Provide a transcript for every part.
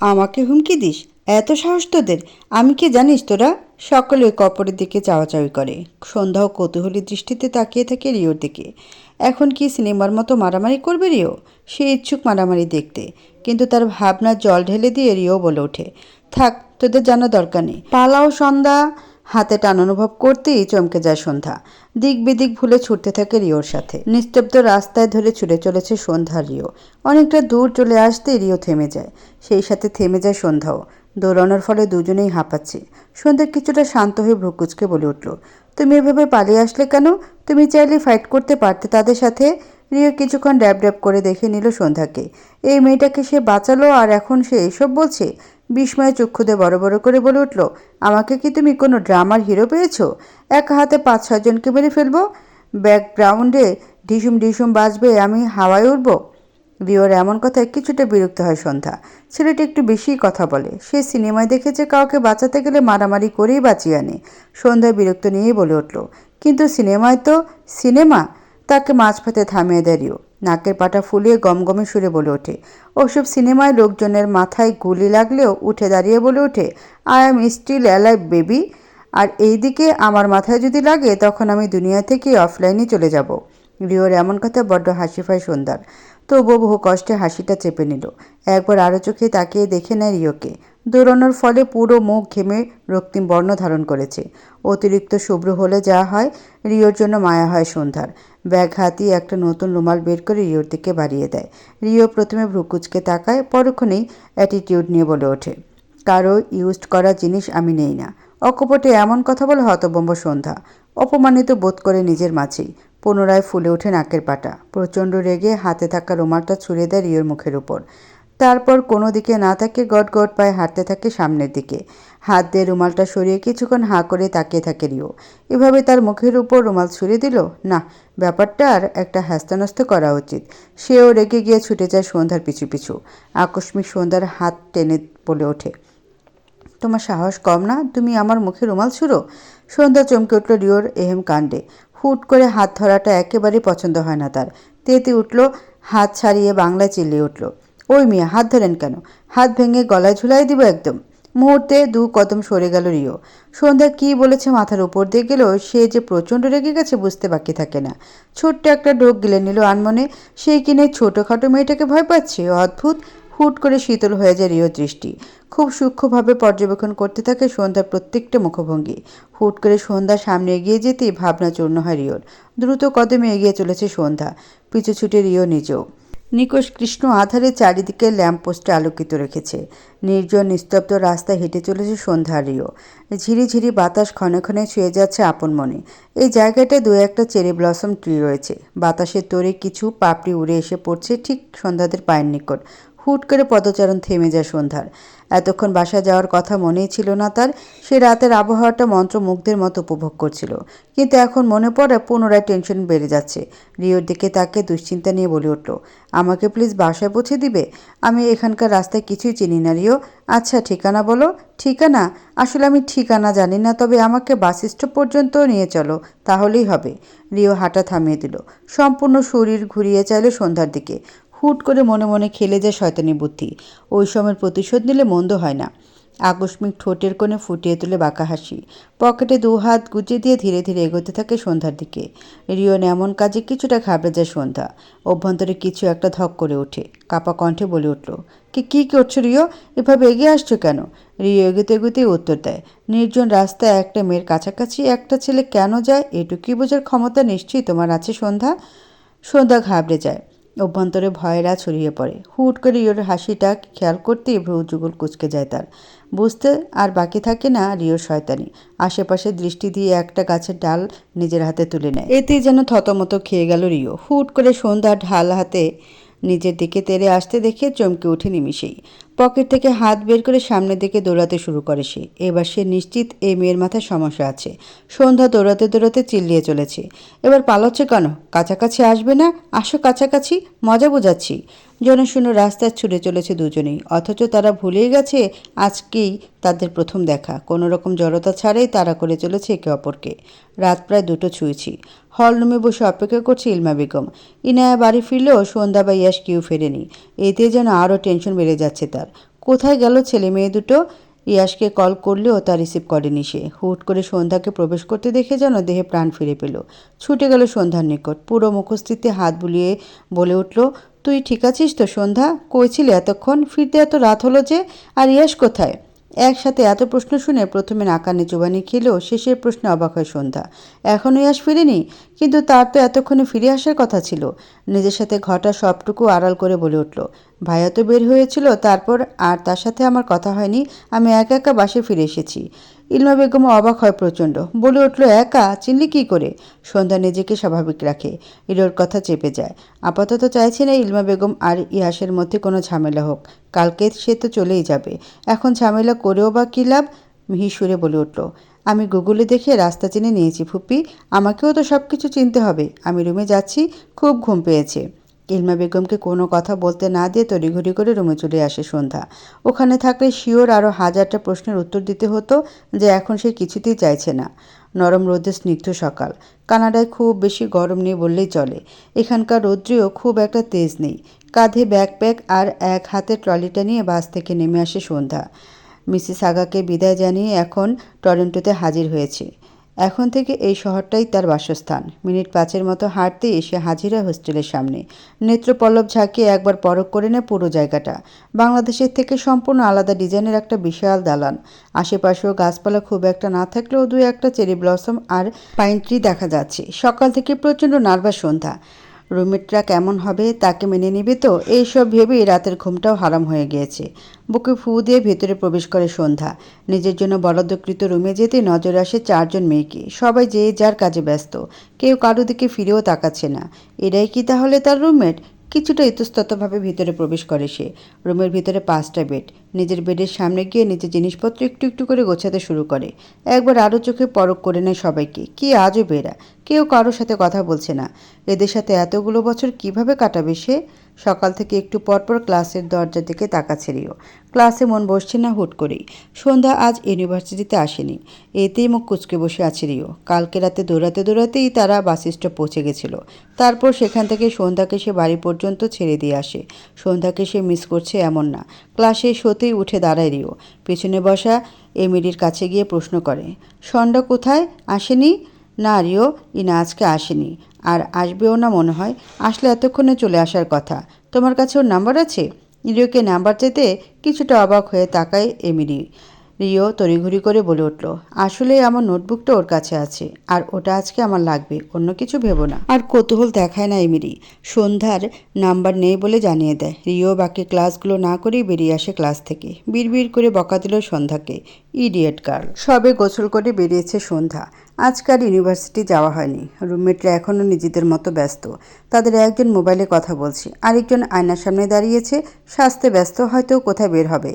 আমাকে হুমকি দিস? এত সাহস তোদের? আমি কি জানিস তোরা? সকলে একে অপরের দিকে চাওয়াচাওয়ি করে। সন্ধ্যাও কৌতূহলী দৃষ্টিতে তাকিয়ে থাকে রিওর দিকে। এখন কি সিনেমার মতো মারামারি করবে রিও? সে ইচ্ছুক মারামারি দেখতে, কিন্তু তার ভাবনার জল ঢেলে দিয়ে রিও বলে ওঠে, থাক, তোদের জানা দরকার নেই, পালাও। সন্ধ্যা হাতে টান অনুভব করতেই চমকে যায় সন্ধ্যা। দিক বিদিক ভুলে ছুটতে থাকে রিওর সাথে। নিস্তব্ধ রাস্তায় ধরে ছুটে চলেছে সন্ধ্যা রিও। অনেকটা দূর চলে আসতে রিও থেমে যায়, সেই সাথে থেমে যায় সন্ধ্যাও। দৌড়ানোর ফলে দুজনেই হাঁপাচ্ছে। সন্ধ্যা কিছুটা শান্ত হয়ে ভ্রুকুচকে বলে উঠল, তুমি এভাবে পালিয়ে আসলে কেন? তুমি চাইলে ফাইট করতে পারতে তাদের সাথে। রিও কিছুক্ষণ ড্যাব ড্যাব করে দেখে নিল সন্ধ্যাকে। এই মেয়েটাকে সে বাঁচালো আর এখন সে এইসব বলছে? বিস্ময়ে চক্ষুদে বড় বড় করে বলে উঠল, আমাকে কি তুমি কোনো ড্রামার হিরো পেয়েছো? এক হাতে 5-6 জনকে মেরে ফেলবো, ব্যাকগ্রাউন্ডে ঢিসুম ঢিসুম বাজবে, আমি হাওয়ায় উঠবো? রিওর এমন কথায় কিছুটা বিরক্ত হয় সন্ধ্যা। ছেলেটি একটু বেশিই কথা বলে। সে সিনেমায় দেখেছে কাউকে বাঁচাতে গেলে মারামারি করেই বাঁচিয়ে আনে। সন্ধ্যা বিরক্ত নিয়েই বলে উঠল, কিন্তু সিনেমায় তো সিনেমা। তাকে মাঝপথে থামিয়ে দেয় রিও। নাকের পাটা ফুলিয়ে গমগমে সুরে বলে ওঠে, ওসব সিনেমায় লোকজনের মাথায় গুলি লাগলেও উঠে দাঁড়িয়ে বলে ওঠে, I am still alive baby. আর এইদিকে আমার মাথায় যদি লাগে তখন আমি দুনিয়া থেকে অফলাইনে চলে যাব। রিওর এমন কথা বড্ড হাসি পায় সন্ধ্যার। তবুও বহু কষ্টে হাসিটা চেপে নিল। একবার আরও চোখে তাকিয়ে দেখে নেয় রিওকে। দৌড়ানোর ফলে পুরো মুখ ঘেমে রক্তিম বর্ণ ধারণ করেছে। অতিরিক্ত শুভ্র হলে যা হয়, রিওর জন্য মায়া হয় সন্ধ্যার। ব্যাগ হাতিয়ে একটা নতুন রুমাল বের করে রিওর দিকে বাড়িয়ে দেয়। রিও প্রথমে ভ্রুকুচকে তাকায়, পরক্ষণেই অ্যাটিটিউড নিয়ে বলে ওঠে, কারো ইউজড করা জিনিস আমি নেই না। অকপটে এমন কথা বলে হতভম্ব সন্ধ্যা। অপমানিত বোধ করে নিজের মাঝেই। পুনরায় ফুলে ওঠে নাকের পাটা। প্রচণ্ড রেগে হাতে থাকা রুমালটা ছুঁড়ে দেয় রিওর মুখের উপর। তারপর কোনো দিকে না তাকিয়ে গট গট পায়ে হাঁটতে থাকে সামনের দিকে। হাত দিয়ে রুমালটা সরিয়ে কিছুক্ষণ হাঁ করে তাকিয়ে থাকে রিও। এভাবে তার মুখের উপর রুমাল ছুঁড়ে দিল? না, ব্যাপারটার একটা হ্যাস্তান্যাস্ত করা উচিত। সেও রেগে গিয়ে ছুটে যায় সন্ধ্যার পিছু পিছু। আকস্মিক সন্ধ্যার হাত টেনে বলে ওঠে, তোমার সাহস কম না? তুমি আমার মুখে রুমাল ছুঁড়ো? সন্ধ্যা চমকে উঠল রিওর এহেম কাণ্ডে। হুট করে হাত ধরাটা একেবারেই পছন্দ হয় না তার। তেতে উঠল, হাত ছাড়িয়ে বাংলায় চিল্লিয়ে উঠল, ওই মিয়া, হাত ধরেন কেন? হাত ভেঙে গলায় ঝুলাই দিব একদম। মুহূর্তে 2 কদম সরে গেল রিও। সন্ধ্যা কী বলেছে মাথার উপর দিয়ে গেল, সে যে প্রচণ্ড রেগে গেছে বুঝতে বাকি থাকে না। ছোট্ট একটা ঢোক গিলে নিল আনমনে। সেই কিনে ছোটোখাটো মেয়েটাকে ভয় পাচ্ছে? অদ্ভুত। হুট করে শীতল হয়ে যায় রিওর দৃষ্টি। খুব সূক্ষ্মভাবে পর্যবেক্ষণ করতে থাকে সন্ধ্যার প্রত্যেকটা মুখভঙ্গি। হুট করে সন্ধ্যার সামনে এগিয়ে যেতেই ভাবনা চূর্ণ হয় রিওর। দ্রুত কদমে এগিয়ে চলেছে সন্ধ্যা, পিছু ছুটে রিও নিজেও। নিকোষ কৃষ্ণ আধারে চারিদিকে ল্যাম্পপোস্টে আলোকিত রেখেছে। নির্জন নিস্তব্ধ রাস্তায় হেঁটে চলেছে সন্ধ্যা রিও। ঝিরিঝিরি বাতাস ক্ষণে ক্ষণে ছুঁয়ে যাচ্ছে আপন মনে। এই জায়গাটায় 2-1টা চেরি ব্লসম ট্রি রয়েছে। বাতাসের তোড়ে কিছু পাপড়ি উড়ে এসে পড়ছে ঠিক সন্ধ্যাদের পায়ের নিকট। হুট করে পদচারণ থেমে যায় সন্ধ্যার। এতক্ষণ বাসা যাওয়ার কথা মনেই ছিল না তার। সে রাতের আবহাওয়াটা মন্ত্রমুগ্ধের মতো উপভোগ করছিল, কিন্তু এখন মনে পড়ে পুনরায় টেনশন বেড়ে যাচ্ছে। রিওর দিকে তাকে দুশ্চিন্তা নিয়ে বলে উঠল, আমাকে প্লিজ বাসায় পৌঁছে দিবে? আমি এখানকার রাস্তায় কিছুই চিনি না রিও। আচ্ছা, ঠিকানা বলো। ঠিকানা? আসলে আমি ঠিকানা জানি না, তবে আমাকে বাস স্টপ পর্যন্ত নিয়ে চলো, তাহলেই হবে। রিও হাঁটা থামিয়ে দিল। সম্পূর্ণ শরীর ঘুরিয়ে চাইল সন্ধ্যার দিকে। হুট করে মনে মনে খেলে যায় শয়তানি বুদ্ধি, ওই সময়ের প্রতিশোধ নিলে মন্দ হয় না। আকস্মিক ঠোঁটের কোণে ফুটিয়ে তুলে বাঁকা হাসি। পকেটে 2 হাত গুজে দিয়ে ধীরে ধীরে এগোতে থাকে সন্ধ্যার দিকে। রিওন এমন কাজে কিছুটা ঘাবড়ে যায় সন্ধ্যা। অভ্যন্তরে কিছু একটা ধক করে ওঠে। কাপা কণ্ঠে বলে উঠল, কি করছো রিও? এভাবে এগিয়ে আসছো কেন? রিও এগোতে এগোতেই উত্তর দেয়, নির্জন রাস্তায় একটা মেয়ের কাছাকাছি একটা ছেলে কেন যায় এটুকুই বোঝার ক্ষমতা নিশ্চয়ই তোমার আছে সন্ধ্যা। সন্ধ্যা ঘাবড়ে যায়। অভ্যন্তরে ভয়েরা ছড়িয়ে পড়ে। হুট করে রিওর হাসিটা খেয়াল করতেই ভ্রু যুগল কুঁচকে যায় তার। বুঝতে আর বাকি থাকে না রিওর শয়তানি। আশেপাশে দৃষ্টি দিয়ে একটা গাছের ডাল নিজের হাতে তুলে নেয়। এতেই যেন থতমত খেয়ে গেল রিও। হুট করে সন্ধ্যা ঢাল হাতে নিজের দিকে তেড়ে আসতে দেখে চমকে ওঠে নিমিষেই। পকেট থেকে হাত বের করে সামনের দিকে দৌড়াতে শুরু করে সে। এবার সে নিশ্চিত এই মেয়ের মাথায় সমস্যা আছে। সন্ধ্যা দৌড়াতে দৌড়াতে চিল্লিয়ে চলেছে, এবার পালাচ্ছে কেন? কাছাকাছি আসবে না? আসো কাছাকাছি, মজা বোঝাচ্ছি। জনশূন্য রাস্তায় ছুটে চলেছে দুজনেই, অথচ তারা ভুলেই গেছে আজকেই তাদের প্রথম দেখা। কোনো রকম জড়তা ছাড়াই তারা করে চলেছে একে অপরকে। রাত প্রায় 2টো ছুঁয়েছি। হলরুমে বসে অপেক্ষা করছে ইলমা বেগম। ইনায়া বাড়ি ফিরলেও সন্ধ্যা বা ইয়াস কেউ ফেরেনি। এতে যেন আরও টেনশন বেড়ে যাচ্ছে তার। কোথায় গেল ছেলে মেয়ে দুটো? ইয়াসকে কল করলেও তা রিসিভ করেনি সে। হুট করে সন্ধ্যাকে প্রবেশ করতে দেখে যেন দেহে প্রাণ ফিরে পেল। ছুটে গেল সন্ধ্যার নিকট, পুরো মুখস্থিতে হাত বুলিয়ে বলে উঠল, তুই ঠিক আছিস তো সন্ধ্যা? কই ছিলে এতক্ষণ? ফিরতে এত রাত হলো যে। আর ইয়াস কোথায়? একসাথে এত প্রশ্ন শুনে প্রথমে নাকানি চুবানি খেলেও শেষের প্রশ্নে অবাক হয় সন্ধ্যা। এখনও ইয়াস ফিরেনি? কিন্তু তার তো এতক্ষণে ফিরে আসার কথা ছিল। নিজের সাথে ঘটা সবটুকু আড়াল করে বলে উঠল, ভাইয়া তো বের হয়েছিল, তারপর আর তার সাথে আমার কথা হয়নি। আমি একা একা বাসে ফিরে এসেছি। ইলমা বেগম অবাক হয় প্রচণ্ড, বলে উঠল, একা? চিনলি কী করে? সন্ধ্যা নিজেকে স্বাভাবিক রাখে। ইলোর কথা চেপে যায়। আপাতত চাইছে না ইলমা বেগম আর ইয়াসের মধ্যে কোনো ঝামেলা হোক। কালকে সে তো চলেই যাবে, এখন ঝামেলা করেও বা কী লাভ? মিহি সুরে বলে উঠল, আমি গুগলে দেখে রাস্তা চিনে নিয়েছি ফুপি, আমাকেও তো সব কিছু চিনতে হবে। আমি রুমে যাচ্ছি, খুব ঘুম পেয়েছে। ইলমা বেগমকে কোনো কথা বলতে না দিয়ে তড়িঘড়ি করে রুমে চলে আসে সন্ধ্যা। ওখানে থাকলে শিওর আরও হাজারটা প্রশ্নের উত্তর দিতে হতো, যে এখন সে কিছুতেই চাইছে না। নরম রোদে স্নিগ্ধ সকাল। কানাডায় খুব বেশি গরম নেই বললেই চলে। এখানকার রৌদ্রেও খুব একটা তেজ নেই। কাঁধে ব্যাকপ্যাক আর এক হাতে ট্রলিটা নিয়ে বাস থেকে নেমে আসে সন্ধ্যা। মিসেস আগাকে বিদায় জানিয়ে এখন টরন্টোতে হাজির হয়েছে। এখন থেকে এই শহরটাই তার বাসস্থান। মিনিট 5-এর মতো হাঁটতেই এসে হাজির হয় হোস্টেলের সামনে। নেত্রপল্লব ঝাঁকিয়ে একবার পরখ করে নেয় পুরো জায়গাটা। বাংলাদেশের থেকে সম্পূর্ণ আলাদা ডিজাইনের একটা বিশাল দালান। আশেপাশেও গাছপালা খুব একটা না থাকলেও 2-1টা চেরি ব্লসম আর পাইন ট্রি দেখা যাচ্ছে। সকাল থেকে প্রচণ্ড নার্ভাস সন্ধ্যা। রুমমেটরা কেমন হবে, তাকে মেনে নেবে তো, এইসব ভেবেই রাতের ঘুমটাও হারাম হয়ে গিয়েছে। বুকে ফু দিয়ে ভেতরে প্রবেশ করে সন্ধ্যা। নিজের জন্য বরাদ্দকৃত রুমে যেতে নজরে আসে 4জন মেয়েকে। সবাই যে যার কাজে ব্যস্ত, কেউ কারো দিকে ফিরেও তাকাচ্ছে না। এরাই কি তাহলে তার রুমমেট? কিছুটা ইতস্ততভাবে ভিতরে প্রবেশ করে সে। রুমের ভিতরে 5টা বেড। নিজের বেডের সামনে গিয়ে নিজের জিনিসপত্র একটু একটু করে গোছাতে শুরু করে। একবার আরও চোখে পরখ করে নেয় সবাইকে। কি আজব এরা, কেউ কারোর সাথে কথা বলছে না। এদের সাথে এতগুলো বছর কিভাবে কাটাবে সে? সকাল থেকে একটু পরপর ক্লাসের দরজার দিকে তাকাচ্ছে রিও। ক্লাসে মন বসছে না হুট করেই। সন্ধ্যা আজ ইউনিভার্সিটিতে আসেনি, এতেই মুখ কুঁচকে বসে আছে রিও। কালকে রাতে দৌড়াতে দৌড়াতেই তারা বাস স্টপ পৌঁছে গেছিল। তারপর সেখান থেকে সন্ধ্যাকে সে বাড়ি পর্যন্ত ছেড়ে দিয়ে আসে। সন্ধ্যাকে সে মিস করছে এমন না। ক্লাসে সতেই উঠে দাঁড়ায় রিও। পেছনে বসা এমিলির কাছে গিয়ে প্রশ্ন করে, সন্ধ্যা কোথায়? আসেনি? না রিও, ইনা আজকে আসেনি, আর আসবেও না মনে হয়। আসলে এতক্ষণে চলে আসার কথা। তোমার কাছে ওর নাম্বার আছে? রিওকে নাম্বার চাইতে কিছুটা অবাক হয়ে তাকায় এমিলি। রিও তড়িঘড়ি করে বলে উঠল, আসলে আমার নোটবুকটা ওর কাছে আছে, আর ওটা আজকে আমার লাগবে, অন্য কিছু ভেবো না। আর কৌতূহল দেখায় না এমিলি। সন্ধ্যার নাম্বার নেই বলে জানিয়ে দেয়। রিও বাকি ক্লাসগুলো না করেই বেরিয়ে আসে ক্লাস থেকে। বিড়বিড় করে বকা দিল সন্ধ্যাকে, ইডিয়েট গার্ল। সবে গোসল করে বেরিয়েছে সন্ধ্যা। আজকাল ইউনিভার্সিটি যাওয়া হয়নি। রুমমেটরা এখনও নিজেদের মতো ব্যস্ত। তাদের একজন মোবাইলে কথা বলছে, আরেকজন আয়নার সামনে দাঁড়িয়েছে, সাজতে ব্যস্ত, হয়তো কোথায় বের হবে।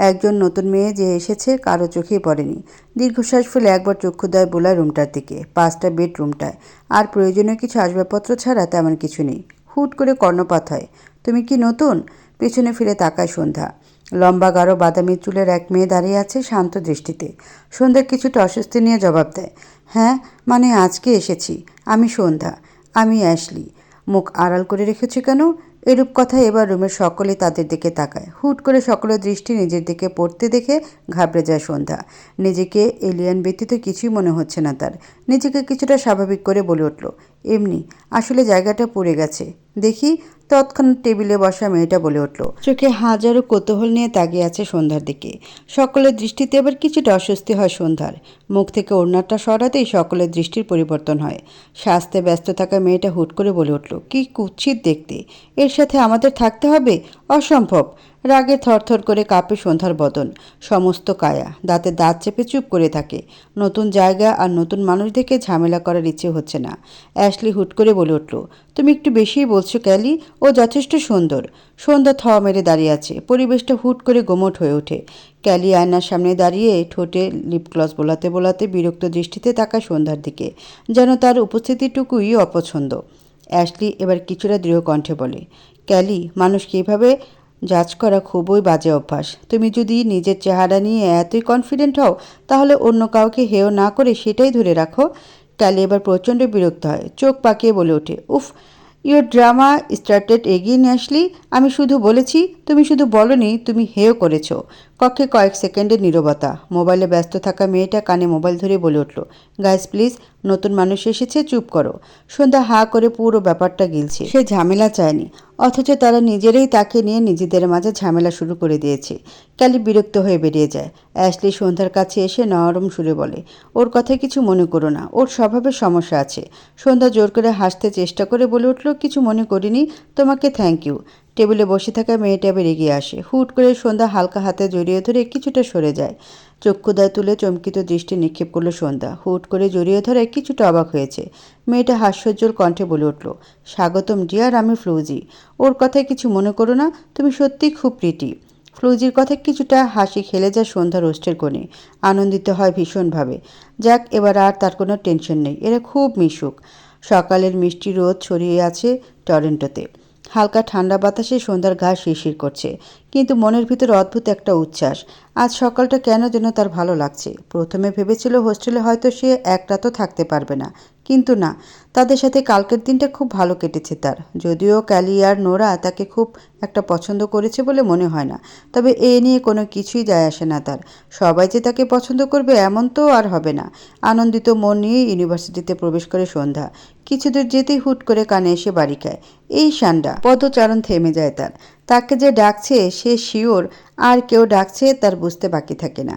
একজন নতুন মেয়ে যে এসেছে কারো চোখেই পড়েনি। দীর্ঘশ্বাস ফেলে একবার চক্ষু দেয় বোলায় রুমটার দিকে। 5টা বেড রুমটায়, আর প্রয়োজনীয় কিছু আসবাবপত্র ছাড়া তেমন কিছু নেই। হুট করে কর্ণপাত হয়, তুমি কি নতুন? পেছনে ফিরে তাকায় সন্ধ্যা। লম্বা গাঢ় বাদামি চুলের এক মেয়ে দাঁড়িয়ে আছে শান্ত দৃষ্টিতে। সন্ধ্যা কিছুটা অস্বস্তি নিয়ে জবাব দেয়, হ্যাঁ, মানে আজকে এসেছি। আমি সন্ধ্যা, আমি অ্যাশলি। মুখ আড়াল করে রেখেছি কেন? এরূপ কথা এবার রুমের সকলে তাদের দিকে তাকায়। হুট করে সকলের দৃষ্টি নিজের দিকে পড়তে দেখে ঘাবড়ে যায় সন্ধ্যা। নিজেকে এলিয়ান ব্যতীত কিছুই মনে হচ্ছে না তার। নিজেকে কিছুটা স্বাভাবিক করে বলে উঠল, এমনি, আসলে জায়গাটা পড়ে গেছে। দেখি। তৎক্ষণাৎ টেবিলে বসা মেয়েটা বলে উঠল, চোখে হাজারো কৌতূহল নিয়ে তাকিয়ে আছে সন্ধ্যার দিকে। সকলের দৃষ্টিতে এবার কিছুটা অস্বস্তি হয় সন্ধ্যার। মুখ থেকে ওড়নাটা সরাতেই সকলের দৃষ্টির পরিবর্তন হয়। সাজতে ব্যস্ত থাকা মেয়েটা হুট করে বলে উঠল, কি কুৎসিত দেখতে, এর সাথে আমাদের থাকতে হবে? অসম্ভব। রাগে থরথর করে কাঁপে সন্ধ্যার বদন, সমস্ত কায়া। দাঁতে দাঁত চেপে চুপ করে থাকে। নতুন জায়গা আর নতুন মানুষ দেখে ঝামেলা করার ইচ্ছে হচ্ছে না। অ্যাশলি হুট করে বলে উঠল, তুমি একটু বেশিই বলছো ক্যালি, ও যথেষ্ট সুন্দর। সন্ধ্যা থ মেরে দাঁড়িয়ে আছে। পরিবেশটা হুট করে গোমট হয়ে ওঠে। ক্যালি আয়নার সামনে দাঁড়িয়ে ঠোঁটে লিপগ্লস বোলাতে বোলাতে বিরক্ত দৃষ্টিতে তাকায় সন্ধ্যার দিকে, যেন তার উপস্থিতিটুকুই অপছন্দ। অ্যাশলি এবার কিছুটা দৃঢ় কণ্ঠে বলে, ক্যালি, মানুষকে এইভাবে জাজ করা খুবই বাজে অভ্যাস। তুমি যদি নিজের চেহারা নিয়ে এতই কনফিডেন্ট হও, তাহলে অন্য কাউকে হেয় না করে সেটাই ধরে রাখো। ক্যালি এবার প্রচণ্ড বিরক্ত হয়, চোখ পাকিয়ে বলে ওঠে, উফ, ইউর ড্রামা স্টার্টেড এগিয়ে নিয়ে আসলি। আমি শুধু বলেছি, তুমি শুধু বলনি, তুমি হেও করেছ। কক্ষে কয়েক সেকেন্ডের নীরবতা। মোবাইলে ব্যস্ত থাকা মেয়েটা কানে মোবাইল ধরে বলে উঠল, গাইস প্লিজ, নতুন মানুষ এসেছে, চুপ করো। সন্ধ্যা হা করে পুরো ব্যাপারটা গিলছে। সে ঝামেলা চায়নি, অথচ তারা নিজেরাই তাকে নিয়ে নিজেদের মাঝে ঝামেলা শুরু করে দিয়েছে। ক্যালি বিরক্ত হয়ে বেরিয়ে যায়। অ্যাশলি সন্ধ্যার কাছে এসে নরম সুরে বলে, ওর কথায় কিছু মনে করো না, ওর স্বভাবের সমস্যা আছে। সন্ধ্যা জোর করে হাসতে চেষ্টা করে বলে উঠল, কিছু মনে করিনি, তোমাকে থ্যাংক ইউ। টেবিলে বসে থাকা মেয়েটা আবার এগিয়ে আসে। হুট করে সন্ধ্যা হালকা হাতে জড়িয়ে ধরে কিছুটা সরে যায়। চক্ষুদায় তুলে চমকিত দৃষ্টি নিক্ষেপ করলো সন্ধ্যা। হুট করে জড়িয়ে ধরে কিছুটা অবাক হয়েছে। মেয়েটা হাস্যোজ্জ্বল কণ্ঠে বলে উঠল, স্বাগতম ডিয়ার, আমি ফ্লুজি। ওর কথায় কিছু মনে করো না, তুমি সত্যিই খুব প্রিটি। ফ্লুজির কথায় কিছুটা হাসি খেলে যায় সন্ধ্যার ওষ্ঠের কোণে। আনন্দিত হয় ভীষণভাবে। যাক, এবার আর তার কোনো টেনশন নেই, এরা খুব মিশুক। সকালের মিষ্টি রোদ ছড়িয়ে আছে টরন্টোতে। হালকা ঠান্ডা বাতাসে সন্ধ্যার গা শিরশির করছে, কিন্তু মনের ভিতর অদ্ভুত একটা উচ্ছ্বাস। আজ সকালটা কেন যেন তার ভালো লাগছে। প্রথমে ভেবেছিল হোস্টেলে হয়তো সে এক রাতও থাকতে পারবে না, কিন্তু না, তাদের সাথে কালকের দিনটা খুব ভালো কেটেছে তার। যদিও ক্যালি আর নোরা তাকে খুব একটা পছন্দ করেছে বলে মনে হয় না, তবে এ নিয়ে কোনো কিছুই যায় আসে না তার। সবাই যে তাকে পছন্দ করবে এমন তো আর হবে না। আনন্দিত মন নিয়ে ইউনিভার্সিটিতে প্রবেশ করে সন্ধ্যা। কিছু দূর যেতেই হুট করে কানে এসে বাড়ি খায় এই সান্ডা। পদচারণ থেমে যায় তার। তাকে যে ডাকছে সে শিওর, আর কেউ ডাকছে তার বুঝতে বাকি থাকে না।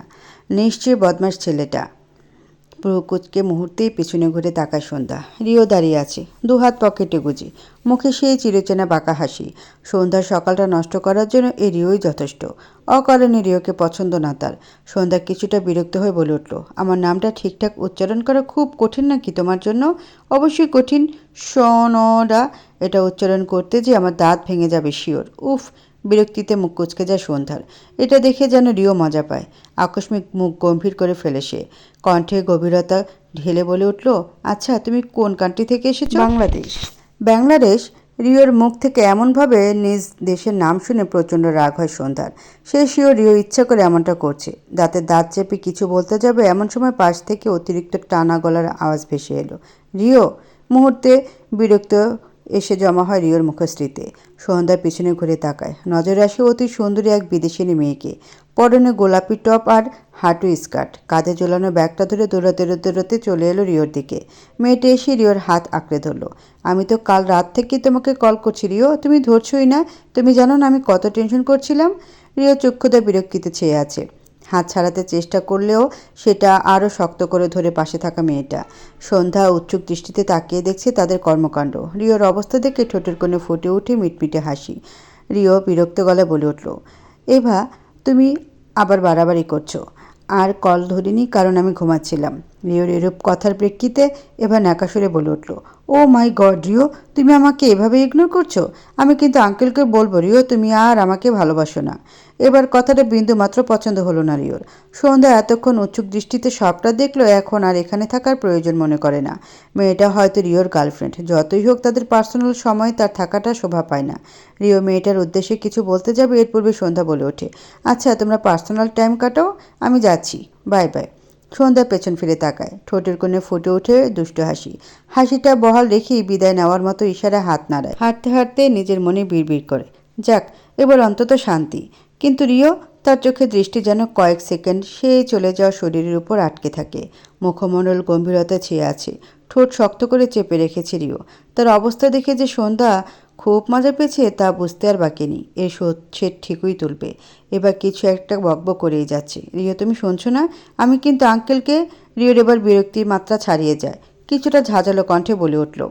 নিশ্চয়ই বদমাস ছেলেটা। পুরো কুচকে মুহূর্তেই পিছনে ঘুরে তাকায় সন্ধ্যা। রিও দাঁড়িয়ে আছে, দুহাত পকেটে গুজি, মুখে সেই চিরচেনা বাঁকা হাসি। সন্ধ্যার সকালটা নষ্ট করার জন্য এই রিওই যথেষ্ট। অকারণে রিওকে পছন্দ না তার। সন্ধ্যা কিছুটা বিরক্ত হয়ে বলে উঠল, আমার নামটা ঠিকঠাক উচ্চারণ করা খুব কঠিন নাকি তোমার জন্য? অবশ্যই কঠিন সোনডা। এটা উচ্চারণ করতে যে আমার দাঁত ভেঙে যাবে শিওর। উফ। বিরক্তিতে মুখ কুচকে যায় সন্ধ্যার। এটা দেখে যেন রিও মজা পায়। আকস্মিক মুখ গম্ভীর করে ফেলে সে। কণ্ঠে গভীরতা ঢেলে বলে উঠল, আচ্ছা তুমি কোন কান্ট্রি থেকে এসেছো? বাংলাদেশ। বাংলাদেশ? রিওর মুখ থেকে এমনভাবে নিজ দেশের নাম শুনে প্রচণ্ড রাগ হয় সন্ধ্যার। সে শিওর রিও ইচ্ছা করে এমনটা করছে। দাঁতে দাঁত চেপে কিছু বলতে যাবে এমন সময় পাশ থেকে অতিরিক্ত টানা গলার আওয়াজ ভেসে এলো, রিও। মুহূর্তে বিরক্ত এসে জমা হয় রিওর মুখশ্রীতে। সন্ধ্যার পিছনে ঘুরে তাকায়। নজরে আসে অতি সুন্দরী এক বিদেশিনী মেয়েকে। পরনে গোলাপি টপ আর হাঁটু স্কার্ট। কাঁধে ঝোলানো ব্যাগটা ধরে দৌড়াতে দৌড়াতে চলে এলো রিওর দিকে। মেয়েটা এসে রিওর হাত আঁকড়ে ধরল। আমি তো কাল রাত থেকেই তোমাকে কল করছি রিও, তুমি ধরছই না। তুমি জানো না আমি কত টেনশন করছিলাম? রিও চক্ষুদা বিরক্তিতে চেয়ে আছে। হাত ছাড়াতে চেষ্টা করলেও সেটা আরও শক্ত করে ধরে পাশে থাকা মেয়েটা। সন্ধ্যা উৎসুক দৃষ্টিতে তাকিয়ে দেখছে তাদের কর্মকাণ্ড। রিওর অবস্থা দেখে ঠোঁটের কোণে ফুটে উঠে মিটমিটে হাসি। রিও বিরক্ত গলায় বলে উঠল, এভা, তুমি আবার বাড়াবাড়ি করছো। আর কল ধরিনি কারণ আমি ঘুমাচ্ছিলাম। রিওর এরূপ কথার প্রেক্ষিতে এভা ন্যাকাসুরে বলে উঠল, ও মাই গড রিও, তুমি আমাকে এভাবে ইগনোর করছো? আমি কিন্তু আঙ্কেলকে বলবো রিও তুমি আর আমাকে ভালোবাসো না। এবার কথাটা বিন্দু মাত্র পছন্দ হলো না রিওর। সন্ধ্যা এতক্ষণ উৎসুক দৃষ্টিতে সবটা দেখলো, এখন আর এখানে থাকার প্রয়োজন মনে করে না। মেয়েটা হয়তো রিওর গার্লফ্রেন্ড, যতই হোক তাদের পার্সোনাল সময় তার থাকাটা শোভা পায় না। রিও মেয়েটার উদ্দেশ্যে কিছু বলতে যাবে এর পূর্বে সন্ধ্যা বলে ওঠে, আচ্ছা তোমরা পার্সোনাল টাইম কাটাও, আমি যাচ্ছি, বাই বাই। সন্ধ্যা পেছন ফিরে তাকায়। ঠোঁটের কোণে ফুটে ওঠে দুষ্টু হাসি। হাসিটা বহাল রেখেই বিদায় নেওয়ার মতো ইশারায় হাত নাড়ায়। হাঁটতে হাঁটতে নিজের মনে বিড়বিড় করে, যাক এবার অন্তত শান্তি। কিন্তু রিও, তার চোখে দৃষ্টি যেন কয়েক সেকেন্ড সেই চলে যাওয়া শরীরের উপর আটকে থাকে। মুখমণ্ডল গম্ভীরতা ছেয়ে আছে। ঠোঁট শক্ত করে চেপে রেখেছে রিও। তার অবস্থা দেখে যে সন্ধ্যা খুব মজা পেয়েছে তা বুঝতে আর বাকি নেই। এর শোধ সে ঠিকই তুলবে। এবার কিছু একটা বকবক করেই যাচ্ছে। রিও তুমি শুনছো না? আমি কিন্তু আঙ্কেলকে। রিওর এবার বিরক্তির মাত্রা ছাড়িয়ে যায়। কিছুটা ঝাঁঝালো কণ্ঠে বলে উঠল,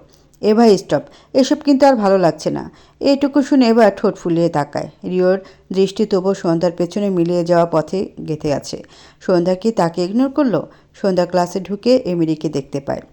এভা স্টপ, এসব কিন্তু আর ভালো লাগছে না। এইটুকু শুনে এবার ঠোঁট ফুলিয়ে তাকায়। রিওর দৃষ্টি তবু সন্ধ্যার পেছনে মিলিয়ে যাওয়া পথে গেঁথে আছে। সন্ধ্যা কি তাকে ইগনোর করলো? সন্ধ্যা ক্লাসে ঢুকে এমিরিকে দেখতে পায়।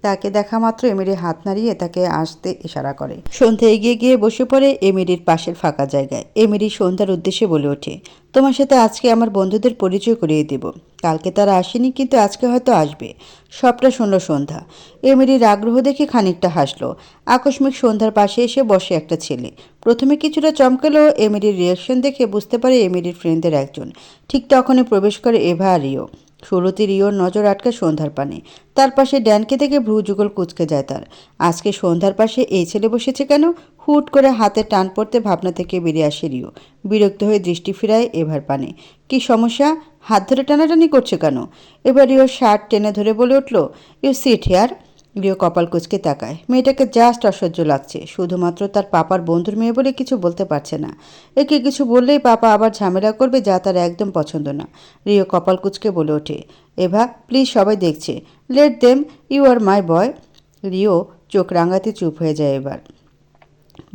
তাকে দেখা মাত্র এমিরি হাত নাড়িয়ে তাকে আসতে ইশারা করে। সন্ধ্যা এগিয়ে গিয়ে বসে পড়ে এমিরির পাশের ফাঁকা জায়গায়। এমিরি সন্ধ্যার উদ্দেশ্যে বলে ওঠে, তোমার সাথে আজকে আমার বন্ধুদের পরিচয় করিয়ে দেব। কালকে তারা আসেনি, কিন্তু আজকে হয়তো আসবে। সবটা শুনল সন্ধ্যা। এমিরির আগ্রহ দেখে খানিকটা হাসলো। আকস্মিক সন্ধ্যার পাশে এসে বসে একটা ছেলে। প্রথমে কিছুটা চমকালেও এমিরির রিয়াকশন দেখে বুঝতে পারে এমিরির ফ্রেন্ডদের একজন। ঠিক তখনই প্রবেশ করে এভা আর রিও। শুরুতে রিওর নজর আটকায় সন্ধ্যার পানে। তার পাশে ড্যানকে দেখে ভ্রু যুগল কুঁচকে যায় তার। আজকে সন্ধ্যার পাশে এই ছেলে বসেছে কেন? হুট করে হাতে টান পড়তে ভাবনা থেকে বেরিয়ে আসে রিও। বিরক্ত হয়ে দৃষ্টি ফিরায় এভার পানে। কি সমস্যা? হাত ধরে টানাটানি করছে কেন? এবার রিওর শার্ট টেনে ধরে বলে উঠল, ইউ সিট হেয়ার। রিও কপাল কুঁচকে তাকায়। মেয়েটাকে জাস্ট অসহ্য লাগছে। শুধুমাত্র তার পাপার বন্ধুর মেয়ে বলে কিছু বলতে পারছে না। একে কিছু বললেই পাপা আবার ঝামেলা করবে, যা তার একদম পছন্দ না। রিও কপাল কুঁচকে বলে ওঠে, এভা প্লিজ, সবাই দেখছে, let them, you are my boy. Rio চোখ রাঙাতে চুপ হয়ে যায়। এবার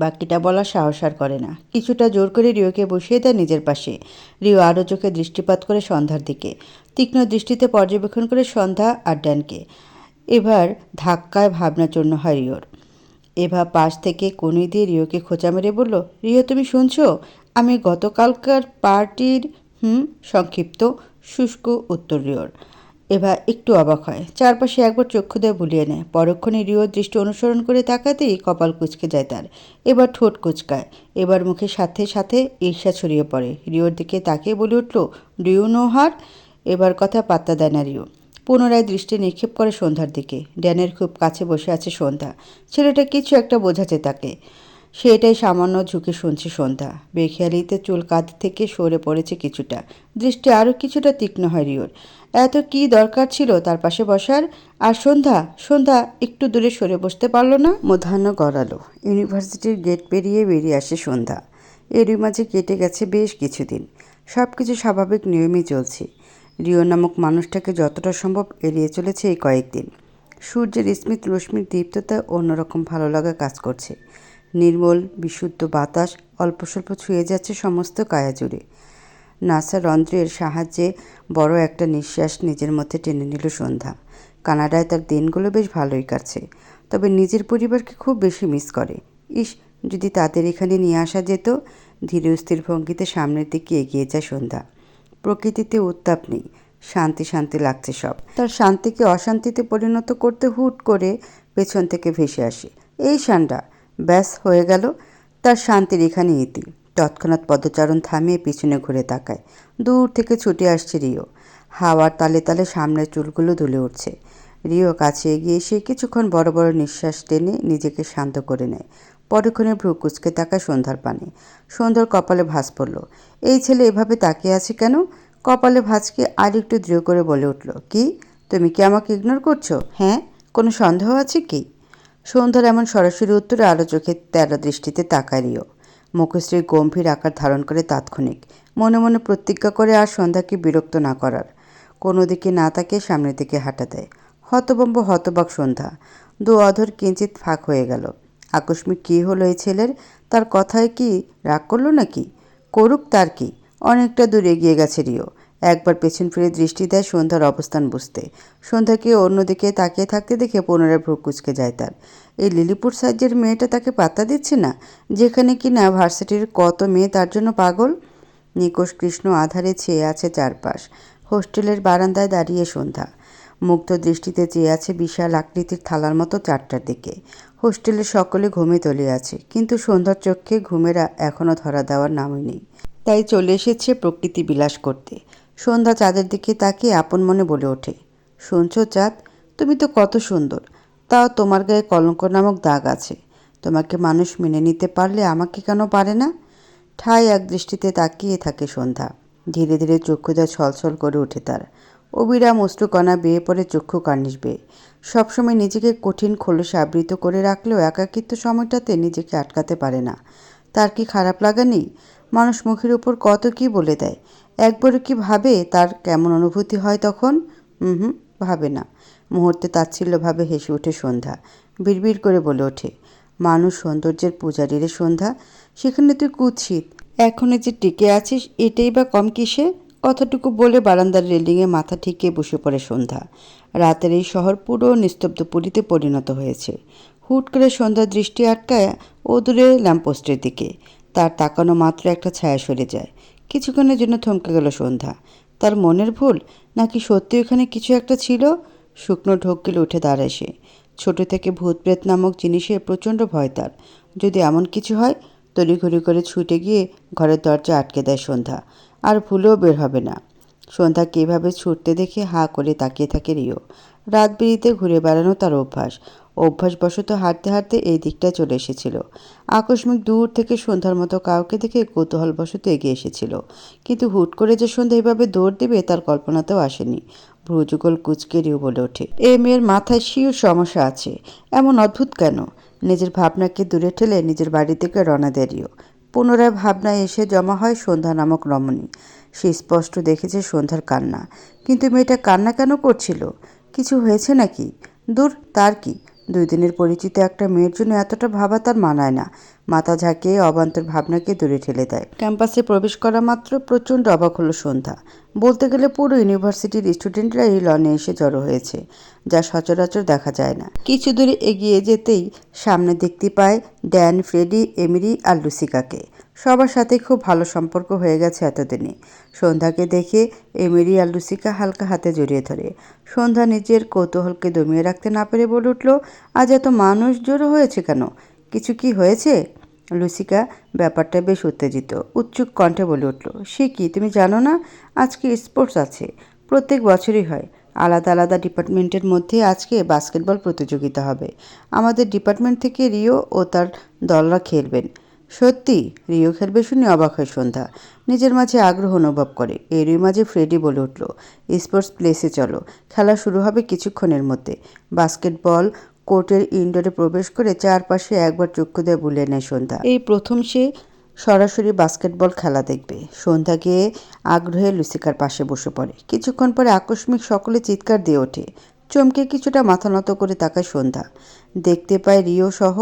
বাকিটা বলার সাহস আর করে না। কিছুটা জোর করে রিওকে বসিয়ে দেয় নিজের পাশে। রিও আরও চোখে দৃষ্টিপাত করে সন্ধ্যার দিকে। তীক্ষ্ণ দৃষ্টিতে পর্যবেক্ষণ করে সন্ধ্যা আর ড্যানকে। এবার ধাক্কায় ভাবনাচূর্ণ হয় রিওর। এভা পাশ থেকে কনুই দিয়ে রিওকে খোঁচা মেরে বলল, রিও তুমি শুনছো? আমি গতকালকার পার্টির সংক্ষিপ্ত শুষ্ক উত্তর রিওর। এভা একটু অবাক হয়। চারপাশে একবার চক্ষু দিয়ে বুলিয়ে নেয়। পরক্ষণে রিওর দৃষ্টি অনুসরণ করে তাকাতেই কপাল কুঁচকে যায় তার। এবার ঠোঁট কুঁচকায়। এবার মুখের সাথে সাথে ঈর্ষা ছড়িয়ে পড়ে। রিওর দিকে তাকিয়ে বলে উঠল, ডু ইউ নো হার? এবার কথা পাত্তা দেয় না রিও। পুনরায় দৃষ্টি নিক্ষেপ করে সন্ধ্যার দিকে। ড্যানের খুব কাছে বসে আছে সন্ধ্যা। ছেলেটা কিছু একটা বোঝাচ্ছে তাকে। সেটাই সামান্য ঝুঁকে শুনছে সন্ধ্যা। বেখেয়ালিতে চুল কাঁধ থেকে সরে পড়েছে কিছুটা। দৃষ্টি আরও কিছুটা তীক্ষ্ণ হয় রিওর। এত কি দরকার ছিল তার পাশে বসার? আর সন্ধ্যা সন্ধ্যা একটু দূরে সরে বসতে পারল না? মধ্যাহ্ন গড়ালো। ইউনিভার্সিটির গেট বেরিয়ে আসে সন্ধ্যা। এরই মাঝে কেটে গেছে বেশ কিছুদিন। সব কিছু স্বাভাবিক নিয়মই চলছে। রিও নামক মানুষটাকে যতটা সম্ভব এড়িয়ে চলেছে এই কয়েকদিন। সূর্যের স্মিত রশ্মির দীপ্ততায় অন্যরকম ভালো লাগা কাজ করছে। নির্মল বিশুদ্ধ বাতাস অল্প স্বল্প ছুঁয়ে যাচ্ছে সমস্ত কায়া জুড়ে। নাসা রন্ধ্রের সাহায্যে বড় একটা নিঃশ্বাস নিজের মধ্যে টেনে নিল সন্ধ্যা। কানাডায় তার দিনগুলো বেশ ভালোই কাটছে, তবে নিজের পরিবারকে খুব বেশি মিস করে। ইস, যদি তাদের এখানে নিয়ে আসা যেত। ধীরে স্থির ভঙ্গিতে সামনের দিকে এগিয়ে যায় সন্ধ্যা। প্রকৃতিতে উত্তাপ নেই, শান্তি শান্তি লাগছে সব। তার শান্তিকে অশান্তিতে পরিণত করতে হুট করে পেছন থেকে ভেসে আসে, এই সান্ডা। ব্যাস হয়ে গেল তার শান্তির এখানে ইতি। তৎক্ষণাৎ পদচারণ থামিয়ে পিছনে ঘুরে তাকায়। দূর থেকে ছুটে আসছে রিও। হাওয়ার তালে তালে সামনের চুলগুলো দুলে উঠছে। রিও কাছে এগিয়ে এসে কিছুক্ষণ বড় বড় নিঃশ্বাস টেনে নিজেকে শান্ত করে নেয়। পরক্ষণে ভ্রু কুঁচকে তাকায় সন্ধ্যার পানে। সন্ধ্যার কপালে ভাঁজ পড়ল। এই ছেলে এভাবে তাকিয়ে আছে কেন? কপালে ভাঁজকে আর একটু দৃঢ় করে বলে উঠল, কি তুমি কি আমাকে ইগনোর করছো? হ্যাঁ, কোনো সন্দেহ আছে কি? সন্ধ্যার এমন সরাসরি উত্তরে আলো চোখে তেরা দৃষ্টিতে তাকায় রিও। মুখশ্রীর গম্ভীর আকার ধারণ করে তাৎক্ষণিক। মনে মনে প্রতিজ্ঞা করে আর সন্ধ্যাকে বিরক্ত না করার। কোনো দিকে না তাকিয়ে সামনের দিকে হাঁটা দেয়। হতবম্ব হতবাক সন্ধ্যা। দু অধর কিঞ্চিত ফাঁক হয়ে গেল। আকস্মিক কী হলো এই ছেলের? তার কথায় কি রাগ করলো নাকি? করুক, তার কি। অনেকটা দূর এগিয়ে গেছে রিও। একবার পেছন ফিরে দৃষ্টি দেয় সন্ধ্যার অবস্থান বুঝতে। সন্ধ্যাকে অন্যদিকে তাকিয়ে থাকতে দেখে পুনরায় ভ্রু কুঁচকে যায় তার। এই লিলিপুর সাইজের মেয়েটা তাকে পাত্তা দিচ্ছে না, যেখানে কিনা ভার্সিটির কত মেয়ে তার জন্য পাগল। নিকোষ কৃষ্ণ আধারে ছেয়ে আছে চারপাশ। হোস্টেলের বারান্দায় দাঁড়িয়ে সন্ধ্যা মুগ্ধ দৃষ্টিতে চেয়ে আছে বিশাল আকৃতির থালার মতো চারটার দিকে। হোস্টেলের সকলে ঘুমে তলিয়ে আছে, কিন্তু সন্ধ্যার চোখে ঘুমেরা এখনও ধরা দেওয়ার নামই নেই। তাই চলে এসেছে প্রকৃতি বিলাস করতে। সন্ধ্যা চাঁদের দিকে তাকিয়ে আপন মনে বলে ওঠে, শুনছো চাঁদ, তুমি তো কত সুন্দর, তাও তোমার গায়ে কলঙ্ক নামক দাগ আছে। তোমাকে মানুষ মেনে নিতে পারলে আমাকে কেন পারে না? ঠায় এক দৃষ্টিতে তাকিয়ে থাকে সন্ধ্যা। ধীরে ধীরে চক্ষুদা ছলছল করে ওঠে তার। অবিরাম অশ্রুকণা বেয়ে পড়ে চক্ষু কার্নিশ বেয়ে। সবসময় নিজেকে কঠিন খোলসে আবৃত করে রাখলেও একাকিত্ব সময়টাতে নিজেকে আটকাতে পারে না। তার কি খারাপ লাগা নেই? মানুষ মুখের উপর কত কি বলে দেয়। একবারও কি ভাবে তার কেমন অনুভূতি হয় তখন? ভাবে না। মুহূর্তে তাচ্ছিল্যভাবে হেসে ওঠে সন্ধ্যা। বিড়বিড় করে বলে ওঠে, মানুষ সৌন্দর্যের পূজারী রে সন্ধ্যা, সেখানে তুই কুৎসিত। এখনো যে টিকে আছিস এটাই বা কম কিসে? কথাটুকু বলে বারান্দার রেলিংয়ে মাথা ঠেকিয়ে বসে পড়ে সন্ধ্যা। রাতের এই শহর পুরো নিস্তব্ধ পুরীতে পরিণত হয়েছে। হুট করে সন্ধ্যার দৃষ্টি আটকায় ও দূরে ল্যাম্পপোস্টের দিকে। তার তাকানো মাত্র একটা ছায়া সরে যায়। কিছুক্ষণের জন্য থমকে গেল সন্ধ্যা। তার মনের ভুল, নাকি সত্যি ওখানে কিছু একটা ছিল? শুকনো ঢোক গেলে উঠে দাঁড়ায় সে। ছোট থেকে ভূতপ্রেত নামক জিনিসের প্রচণ্ড ভয় তার। যদি এমন কিছু হয়, তড়িঘড়ি করে ছুটে গিয়ে ঘরের দরজা আটকে দেয় সন্ধ্যা। আর ভুলেও বের হবে না। সন্ধ্যাকে এভাবে ছুটতে দেখে হাঁ করে তাকিয়ে থাকে রিও। রাত বিরিতে ঘুরে বেড়ানো তার অভ্যাসবশত হাঁটতে হাঁটতে এই দিকটায় চলে এসেছিল। আকস্মিক দূর থেকে সন্ধ্যার মতো কাউকে দেখে কৌতূহলবশত এগিয়ে এসেছিল, কিন্তু হুট করে যে সন্ধ্যা এভাবে দৌড় দেবে তার কল্পনাতেও আসেনি। ভ্রুযুগল কুঁচকে রিও বলে ওঠে, এ মেয়ের মাথায় শিওর সমস্যা আছে। এমন অদ্ভুত কেন? নিজের ভাবনাকে দূরে ঠেলে নিজের বাড়ি থেকে রওনা দেয় রিও। পুনরায় ভাবনায় এসে জমা হয় সন্ধ্যা নামক রমণী। সে স্পষ্ট দেখেছে সন্ধ্যার কান্না, কিন্তু মেয়েটা কান্না কেন করছিল? কিছু হয়েছে নাকি? দূর, তার কি? 2 দিনের পরিচিত একটা মেয়ের জন্য এতটা ভাবা তার মানায় না। মাথা ঝাঁকিয়ে অবান্তর ভাবনাকে দূরে ঠেলে দেয়। ক্যাম্পাসে প্রবেশ করা মাত্র প্রচণ্ড অবাক হলো সন্ধ্যা। বলতে গেলে পুরো ইউনিভার্সিটির স্টুডেন্টরা এই লনে এসে জড়ো হয়েছে, যা সচরাচর দেখা যায় না। কিছু দূরে এগিয়ে যেতেই সামনে দেখতে পায় ড্যান, ফ্রেডি, এমিলি আর লুসিকাকে। সবার সাথে খুব ভালো সম্পর্ক হয়ে গেছে এতদিনে। সন্ধ্যাকে দেখে এমিলি আর লুসিকা হালকা হাতে জড়িয়ে ধরে। সন্ধ্যা নিজের কৌতূহলকে দমিয়ে রাখতে না পেরে বলে উঠল, আজ এত মানুষ জড়ো হয়েছে কেন? কিছু কি হয়েছে? লুসিকা ব্যাপারটা বেশ উত্তেজিত, উৎসুক কণ্ঠে বলে উঠল, সে কি, তুমি জানো না? আজকে স্পোর্টস আছে। প্রত্যেক বছরই হয়। আলাদা আলাদা ডিপার্টমেন্টের মধ্যে আজকে বাস্কেটবল প্রতিযোগিতা হবে। আমাদের ডিপার্টমেন্ট থেকে রিও ও তার দলরা খেলবেন। সত্যি? রিও খেলবে শুনে অবাক হয় সন্ধ্যা। নিজের মাঝে আগ্রহ অনুভব করে। এরই মাঝে ফ্রেডি বলে উঠল, স্পোর্টস প্লেসে চলো, খেলা শুরু হবে কিছুক্ষণের মধ্যে। বাস্কেটবল কোর্টের ইনডোরে প্রবেশ করে চারপাশে একবার চক্ষু দিয়ে বুলিয়ে নেয় সন্ধ্যা। এই প্রথম সে সরাসরি বাস্কেটবল খেলা দেখবে। সন্ধ্যা গিয়ে আগ্রহে লুসিকার পাশে বসে পড়ে। কিছুক্ষণ পরে আকস্মিক সকলে চিৎকার দিয়ে ওঠে। চমকে কিছুটা মাথা নত করে তাকায় সন্ধ্যা। দেখতে পায় রিও সহ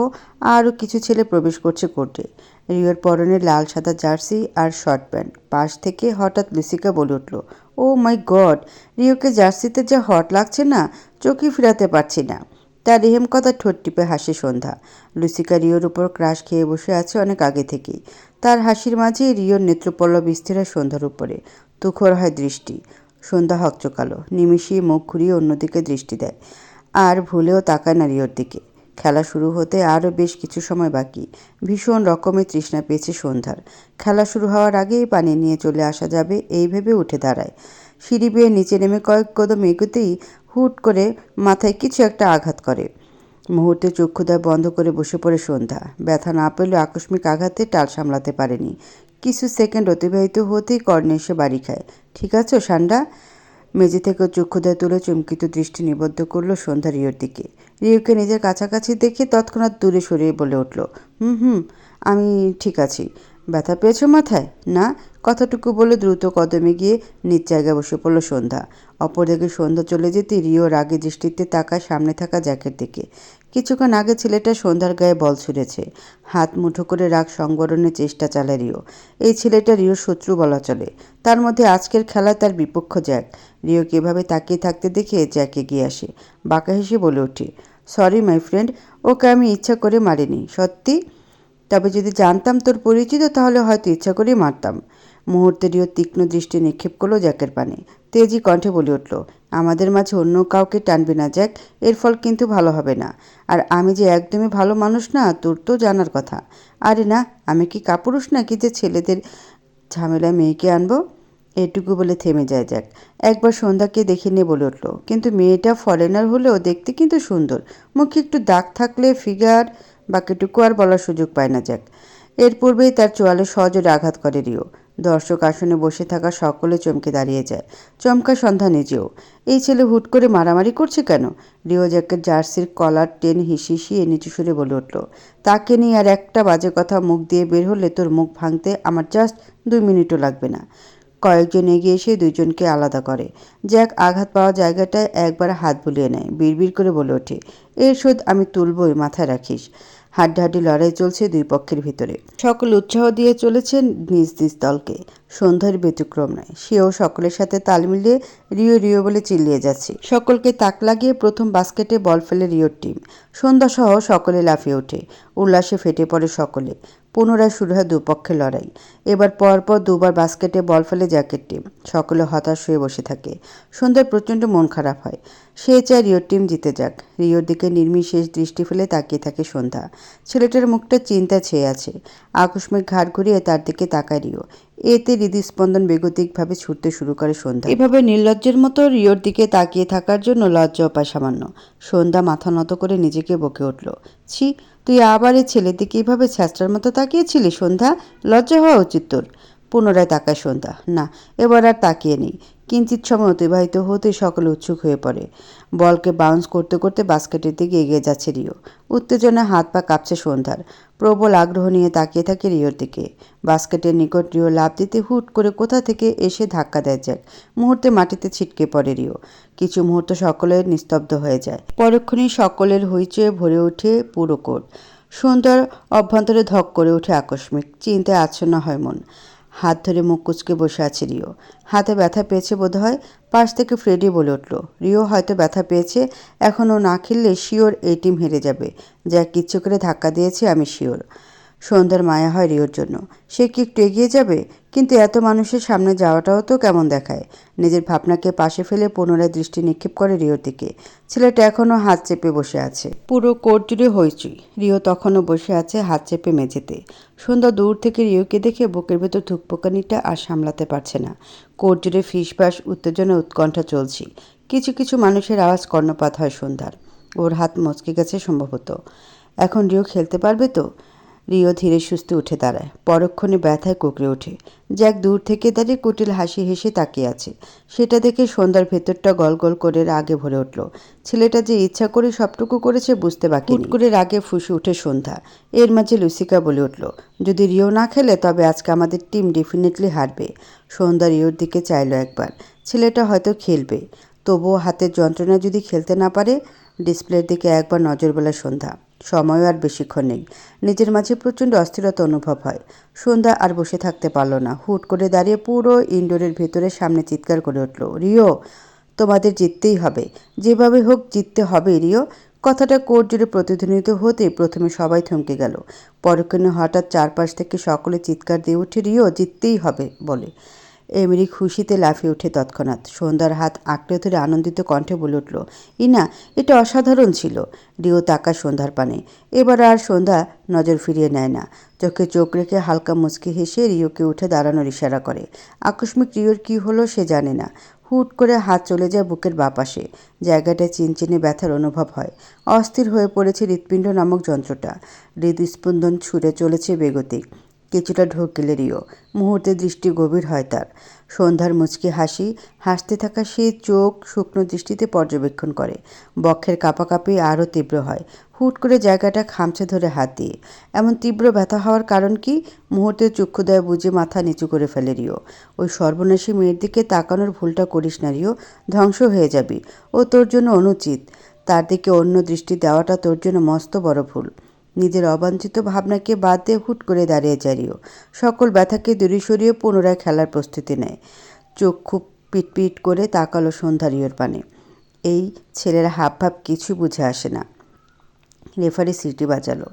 আরও কিছু ছেলে প্রবেশ করছে কোর্টে। রিওর পরনে লাল সাদা জার্সি আর শর্ট প্যান্ট। পাশ থেকে হঠাৎ লুসিকা বলে উঠল, ও মাই গড, রিওকে জার্সিতে যা হট লাগছে না, চোখই ফিরাতে পারছি না। তার রেহেম কথা ঠোঁট টিপে হাসে সন্ধ্যা। লুসিকা রিওর উপর ক্রাশ খেয়ে বসে আছে অনেক আগে থেকেই। তার হাসির মাঝে রিওর নেত্রপল্লব স্থির হয় সন্ধ্যার উপরে। তুখর হয় দৃষ্টি। সন্ধ্যা হকচকালো, নিমিষেই মুখ ঘুরিয়ে অন্যদিকে দৃষ্টি দেয়, আর ভুলেও তাকায় না রিওর দিকে। খেলা শুরু হতে আরও বেশ কিছু সময় বাকি। ভীষণ রকমের তৃষ্ণা পেয়েছে সন্ধ্যার। খেলা শুরু হওয়ার আগেই পানি নিয়ে চলে আসা যাবে এই ভেবে উঠে দাঁড়ায়। সিঁড়ি বেয়ে নিচে নেমে কয়েক কদম এগোতেই হুট করে মাথায় কিছু একটা আঘাত করে। মুহূর্তে চক্ষুদ্বয় বন্ধ করে বসে পড়ে সন্ধ্যা। ব্যথা না পেলেও আকস্মিক আঘাতে টাল সামলাতে পারেনি। কিছু সেকেন্ড অতিবাহিত হতেই কর্ণে এসে বাড়ি খায়। ঠিক আছো সান্ডা? মেঝে থেকে চক্ষুদ্বয় তুলে চমকিত দৃষ্টি নিবদ্ধ করলো সন্ধ্যা রিওর দিকে। রিওকে নিজের কাছাকাছি দেখে তৎক্ষণাৎ দূরে সরিয়ে বলে উঠল, হুম, আমি ঠিক আছি। ব্যথা পেয়েছো মাথায়? না। কথাটুকু বলে দ্রুত কদমে গিয়ে নিজ জায়গায় বসে পড়ল সন্ধ্যা। অপরদিকে সন্ধ্যা চলে যেতে রিও রাগে দৃষ্টিতে তাকায় সামনে থাকা জ্যাকের দিকে। কিছুক্ষণ আগে ছেলেটা সন্ধ্যার গায়ে বল ছুঁড়েছে। হাত মুঠো করে রাগ সংবরণের চেষ্টা চালায় রিও। এই ছেলেটা রিওর শত্রু বলা চলে। তার মধ্যে আজকের খেলায় তার বিপক্ষ জ্যাক। রিওকে এভাবে তাকিয়ে থাকতে দেখে জ্যাক এগিয়ে আসে। বাঁকা হেসে বলে ওঠে, সরি মাই ফ্রেন্ড, ওকে আমি ইচ্ছা করে মারিনি। সত্যি? তবে যদি জানতাম তোর পরিচিত তাহলে হয়তো ইচ্ছা করেই মারতাম। মুহূর্তে রিও তীক্ষ্ণ দৃষ্টি নিক্ষেপ করলো জ্যাকের পানে। তেজি কণ্ঠে বলে উঠল, আমাদের মাঝে অন্য কাউকে টানবি না জ্যাক, এর ফল কিন্তু ভালো হবে না। আর আমি যে একদমই ভালো মানুষ না তোর তো জানার কথা। আরে না, আমি কি কাপুরুষ নাকি যে ছেলেদের ঝামেলায় মেয়েকে আনবো? এটুকু বলে থেমে যায় জ্যাক। একবার সন্ধ্যাকে দেখে নিয়ে বলে উঠল, কিন্তু মেয়েটা ফরেনার হলেও দেখতে কিন্তু সুন্দর। মুখে একটু দাগ থাকলে ফিগার। বাকিটুকু আর বলার সুযোগ পায় না জ্যাক। এর পূর্বেই তার চোয়ালে সজোরে আঘাত করে রিও। দর্শক আসনে বসে থাকা সকলে চমকে দাঁড়িয়ে যায়। চমকা সন্ধ্যা নিজেও। এই ছেলে হুট করে মারামারি করছে কেন? রিও জ্যাকের জার্সির কলার টেন হিসিয়ে নিচু সুরে বলে উঠল, তাকে নিয়ে আর একটা বাজে কথা মুখ দিয়ে বের হলে তোর মুখ ভাঙতে আমার জাস্ট 2 মিনিটও লাগবে না। কয়েকজন এগিয়ে এসে দুইজনকে আলাদা করে। জ্যাক আঘাত পাওয়া জায়গাটায় একবার হাত বুলিয়ে নেয়। বিড়বিড় করে বলে ওঠে, এর শোধ আমি তুলবই, মাথায় রাখিস। হাড্ডাহাড্ডি লড়াই চলছে দুই পক্ষের ভিতরে। সকলে উৎসাহ দিয়ে চলেছেন নিজ নিজ দলকে। সন্ধ্যার ব্যতিক্রম নয়। সেও সকলের সাথে তাল মিলিয়ে রিও রিও বলে চিল্লিয়ে যাচ্ছে। সকলকে তাক লাগিয়ে প্রথম বাস্কেটে বল ফেলে রিওর টিম। সন্ধ্যা সহ সকলে লাফিয়ে ওঠে। উল্লাসে ফেটে পড়ে সকলে। পুনরায় শুরু হয় দুপক্ষের লড়াই। এবার পরপর দুবার বাস্কেটে বল ফেলে জ্যাকের টিম। সকলে হতাশ হয়ে বসে থাকে। সন্ধ্যার প্রচণ্ড মন খারাপ হয়। সে চায় রিওর টিম জিতে যাক। রিওর দিকে নির্বিশেষ দৃষ্টি ফেলে তাকিয়ে থাকে সন্ধ্যা। ছেলেটার মুখটা চিন্তা ছেয়ে আছে। আকস্মিক ঘাড় ঘুরিয়ে তার দিকে তাকায় রিও। এতে হৃদস্পন্দন বেগতিকভাবে ছুটতে শুরু করে সন্ধ্যা। এভাবে নির্লজ্জের মতো রিওর দিকে তাকিয়ে থাকার জন্য লজ্জাও পায় সামান্য। সন্ধ্যা মাথা নত করে নিজেকে বকে উঠল, ছি, তুই আবার এই ছেলের দিকে এভাবে ছ্যাঁচড়ার মতো তাকিয়েছিলি সন্ধ্যা? লজ্জা হওয়া উচিত তোর। পুনরায় তাকায় সন্ধ্যা। না, এবার আর তাকিয়ে নেই। কিঞ্চিত সময় অতিবাহিত হতে সকলে উৎসুক হয়ে পড়ে। বলকে বাউন্স করতে করতে বাস্কেটের দিকে এগিয়ে যাচ্ছে রিও। উত্তেজনায় হাত পা কাঁপছে সন্ধ্যার। প্রবল আগ্রহ নিয়ে তাকিয়ে থাকে রিওর দিকে। বাস্কেটের নিকট রিও লাফ দিতে হুট করে কোথা থেকে এসে ধাক্কা দেয় জ্যাক। মুহূর্তে মাটিতে ছিটকে পড়ে রিও। কিছু মুহূর্ত সকলের নিস্তব্ধ হয়ে যায়। পরক্ষণেই সকলের হইচয়ে ভরে ওঠে পুরো কোর্ট। সন্ধ্যার অভ্যন্তরে ধক করে ওঠে আকস্মিক। চিন্তায় আচ্ছন্ন হয় মন। হাত ধরে মুখ কুচকে বসে আছে রিও। হাতে ব্যথা পেয়েছে বোধহয়। পাশ থেকে ফ্রেডি বলে উঠল, রিও হয়তো ব্যথা পেয়েছে, এখনও না খেললে শিওর এই টিম হেরে যাবে। যা কিচ্ছু করে ধাক্কা দিয়েছে আমি শিওর। সন্ধ্যার মায়া হয় রিওর জন্য। সে কি একটু এগিয়ে যাবে? কিন্তু এত মানুষের সামনে যাওয়াটাও তো কেমন দেখায়। নিজের ভাবনাকে পাশে ফেলে পুনরায় দৃষ্টি নিক্ষেপ করে রিওর দিকে। ছেলেটা এখনও হাত চেপে বসে আছে। পুরো কোর্ট জুড়ে হইচই। রিও তখনও বসে আছে হাত চেপে মেঝেতে। সন্ধ্যা দূর থেকে রিওকে দেখে বুকের ভেতর ধুকপোকানিটা আর সামলাতে পারছে না। কোর্ট জুড়ে ফিসফাস উত্তেজনা উৎকণ্ঠা চলছে। কিছু কিছু মানুষের আওয়াজ কর্ণপাত হয় সন্ধ্যার। ওর হাত মচকে গেছে সম্ভবত। এখন রিও খেলতে পারবে তো? রিও ধীরে সুস্থে উঠে দাঁড়ায়। পরক্ষণে ব্যথায় কুঁকড়ে ওঠে। জ্যাক দূর থেকে দাঁড়িয়ে কুটিল হাসি হেসে তাকিয়ে আছে। সেটা দেখে সন্ধ্যার ভেতরটা গলগল করে রাগে ভরে উঠল। ছেলেটা যে ইচ্ছা করে সবটুকু করেছে বুঝতে বাকি নেই। হুট করে রাগে ফুঁসে উঠে সন্ধ্যা। এর মাঝে লুসিকা বলে উঠল, যদি রিও না খেলে তবে আজকে আমাদের টিম ডেফিনেটলি হারবে। সন্ধ্যা রিওর দিকে চাইল একবার। ছেলেটা হয়তো খেলবে, তবুও হাতের যন্ত্রণা যদি খেলতে না পারে। ডিসপ্লের দিকে একবার নজর বেলা সন্ধ্যা। সময়ও আর বেশিক্ষণ নেই। নিজের মাঝে প্রচণ্ড অস্থিরতা অনুভব হয়। সন্ধ্যা আর বসে থাকতে পারল না। হুট করে দাঁড়িয়ে পুরো ইনডোরের ভেতরে সামনে চিৎকার করে উঠল, রিও, তোমাদের জিততেই হবে, যেভাবে হোক জিততে হবে রিও। কথাটা কোর্ট জুড়ে প্রতিধ্বনিত হতে প্রথমে সবাই থমকে গেল। পরক্ষণে হঠাৎ চারপাশ থেকে সকলে চিৎকার দিয়ে ওঠে, রিও জিততেই হবে বলে। এমিরি খুশিতে লাফিয়ে ওঠে তৎক্ষণাৎ। সন্ধ্যার হাত আঁকড়ে ধরে আনন্দিত কণ্ঠে বলে উঠল, ইনা, এটা অসাধারণ ছিল। রিও তাকায় সন্ধ্যার পানে। এবার আর সন্ধ্যা নজর ফিরিয়ে নেয় না। চোখে চোখ রেখে হালকা মুচকি হেসে রিওকে উঠে দাঁড়ানোর ইশারা করে। আকস্মিক রিওর কী হলো সে জানে না। হুট করে হাত চলে যায় বুকের বাপাশে। জায়গাটায় চিনচিনে ব্যথার অনুভব হয়। অস্থির হয়ে পড়েছে হৃৎপিণ্ড নামক যন্ত্রটা। হৃদস্পন্দন ছুটে চলেছে বেগতিক। কিছুটা ঢোক গেলে রিও। মুহূর্তে দৃষ্টি গভীর হয় তার। সন্ধ্যার মুচকি হাসি, হাসতে থাকা সেই চোখ শুকনো দৃষ্টিতে পর্যবেক্ষণ করে। বক্ষের কাঁপাকাঁপি আরও তীব্র হয়। হুট করে জায়গাটা খামচে ধরে হাত দিয়ে। এমন তীব্র ব্যথা হওয়ার কারণ কি? মুহূর্তে চক্ষুদয় বুঝে মাথা নিচু করে ফেলে রিও। ওই সর্বনাশী মেয়ের দিকে তাকানোর ভুলটা করিস না রিও, ধ্বংস হয়ে যাবি। ও তোর জন্য অনুচিত। তার দিকে অন্য দৃষ্টি দেওয়াটা তোর জন্য মস্ত বড় ভুল। নিজের অবাঞ্ছিত ভাবনাকে বাদ দিয়ে হুট করে দাঁড়িয়ে যায় রিও। সকল ব্যথাকে দূরে সরিয়ে পুনরায় খেলার প্রস্তুতি নেয়। চক্ষু পিটপিট করে তাকালো সন্ধ্যা রিওর পানে। এই ছেলের হাবভাব কিছুই বুঝে আসে না। রেফারি সিটি বাজালো।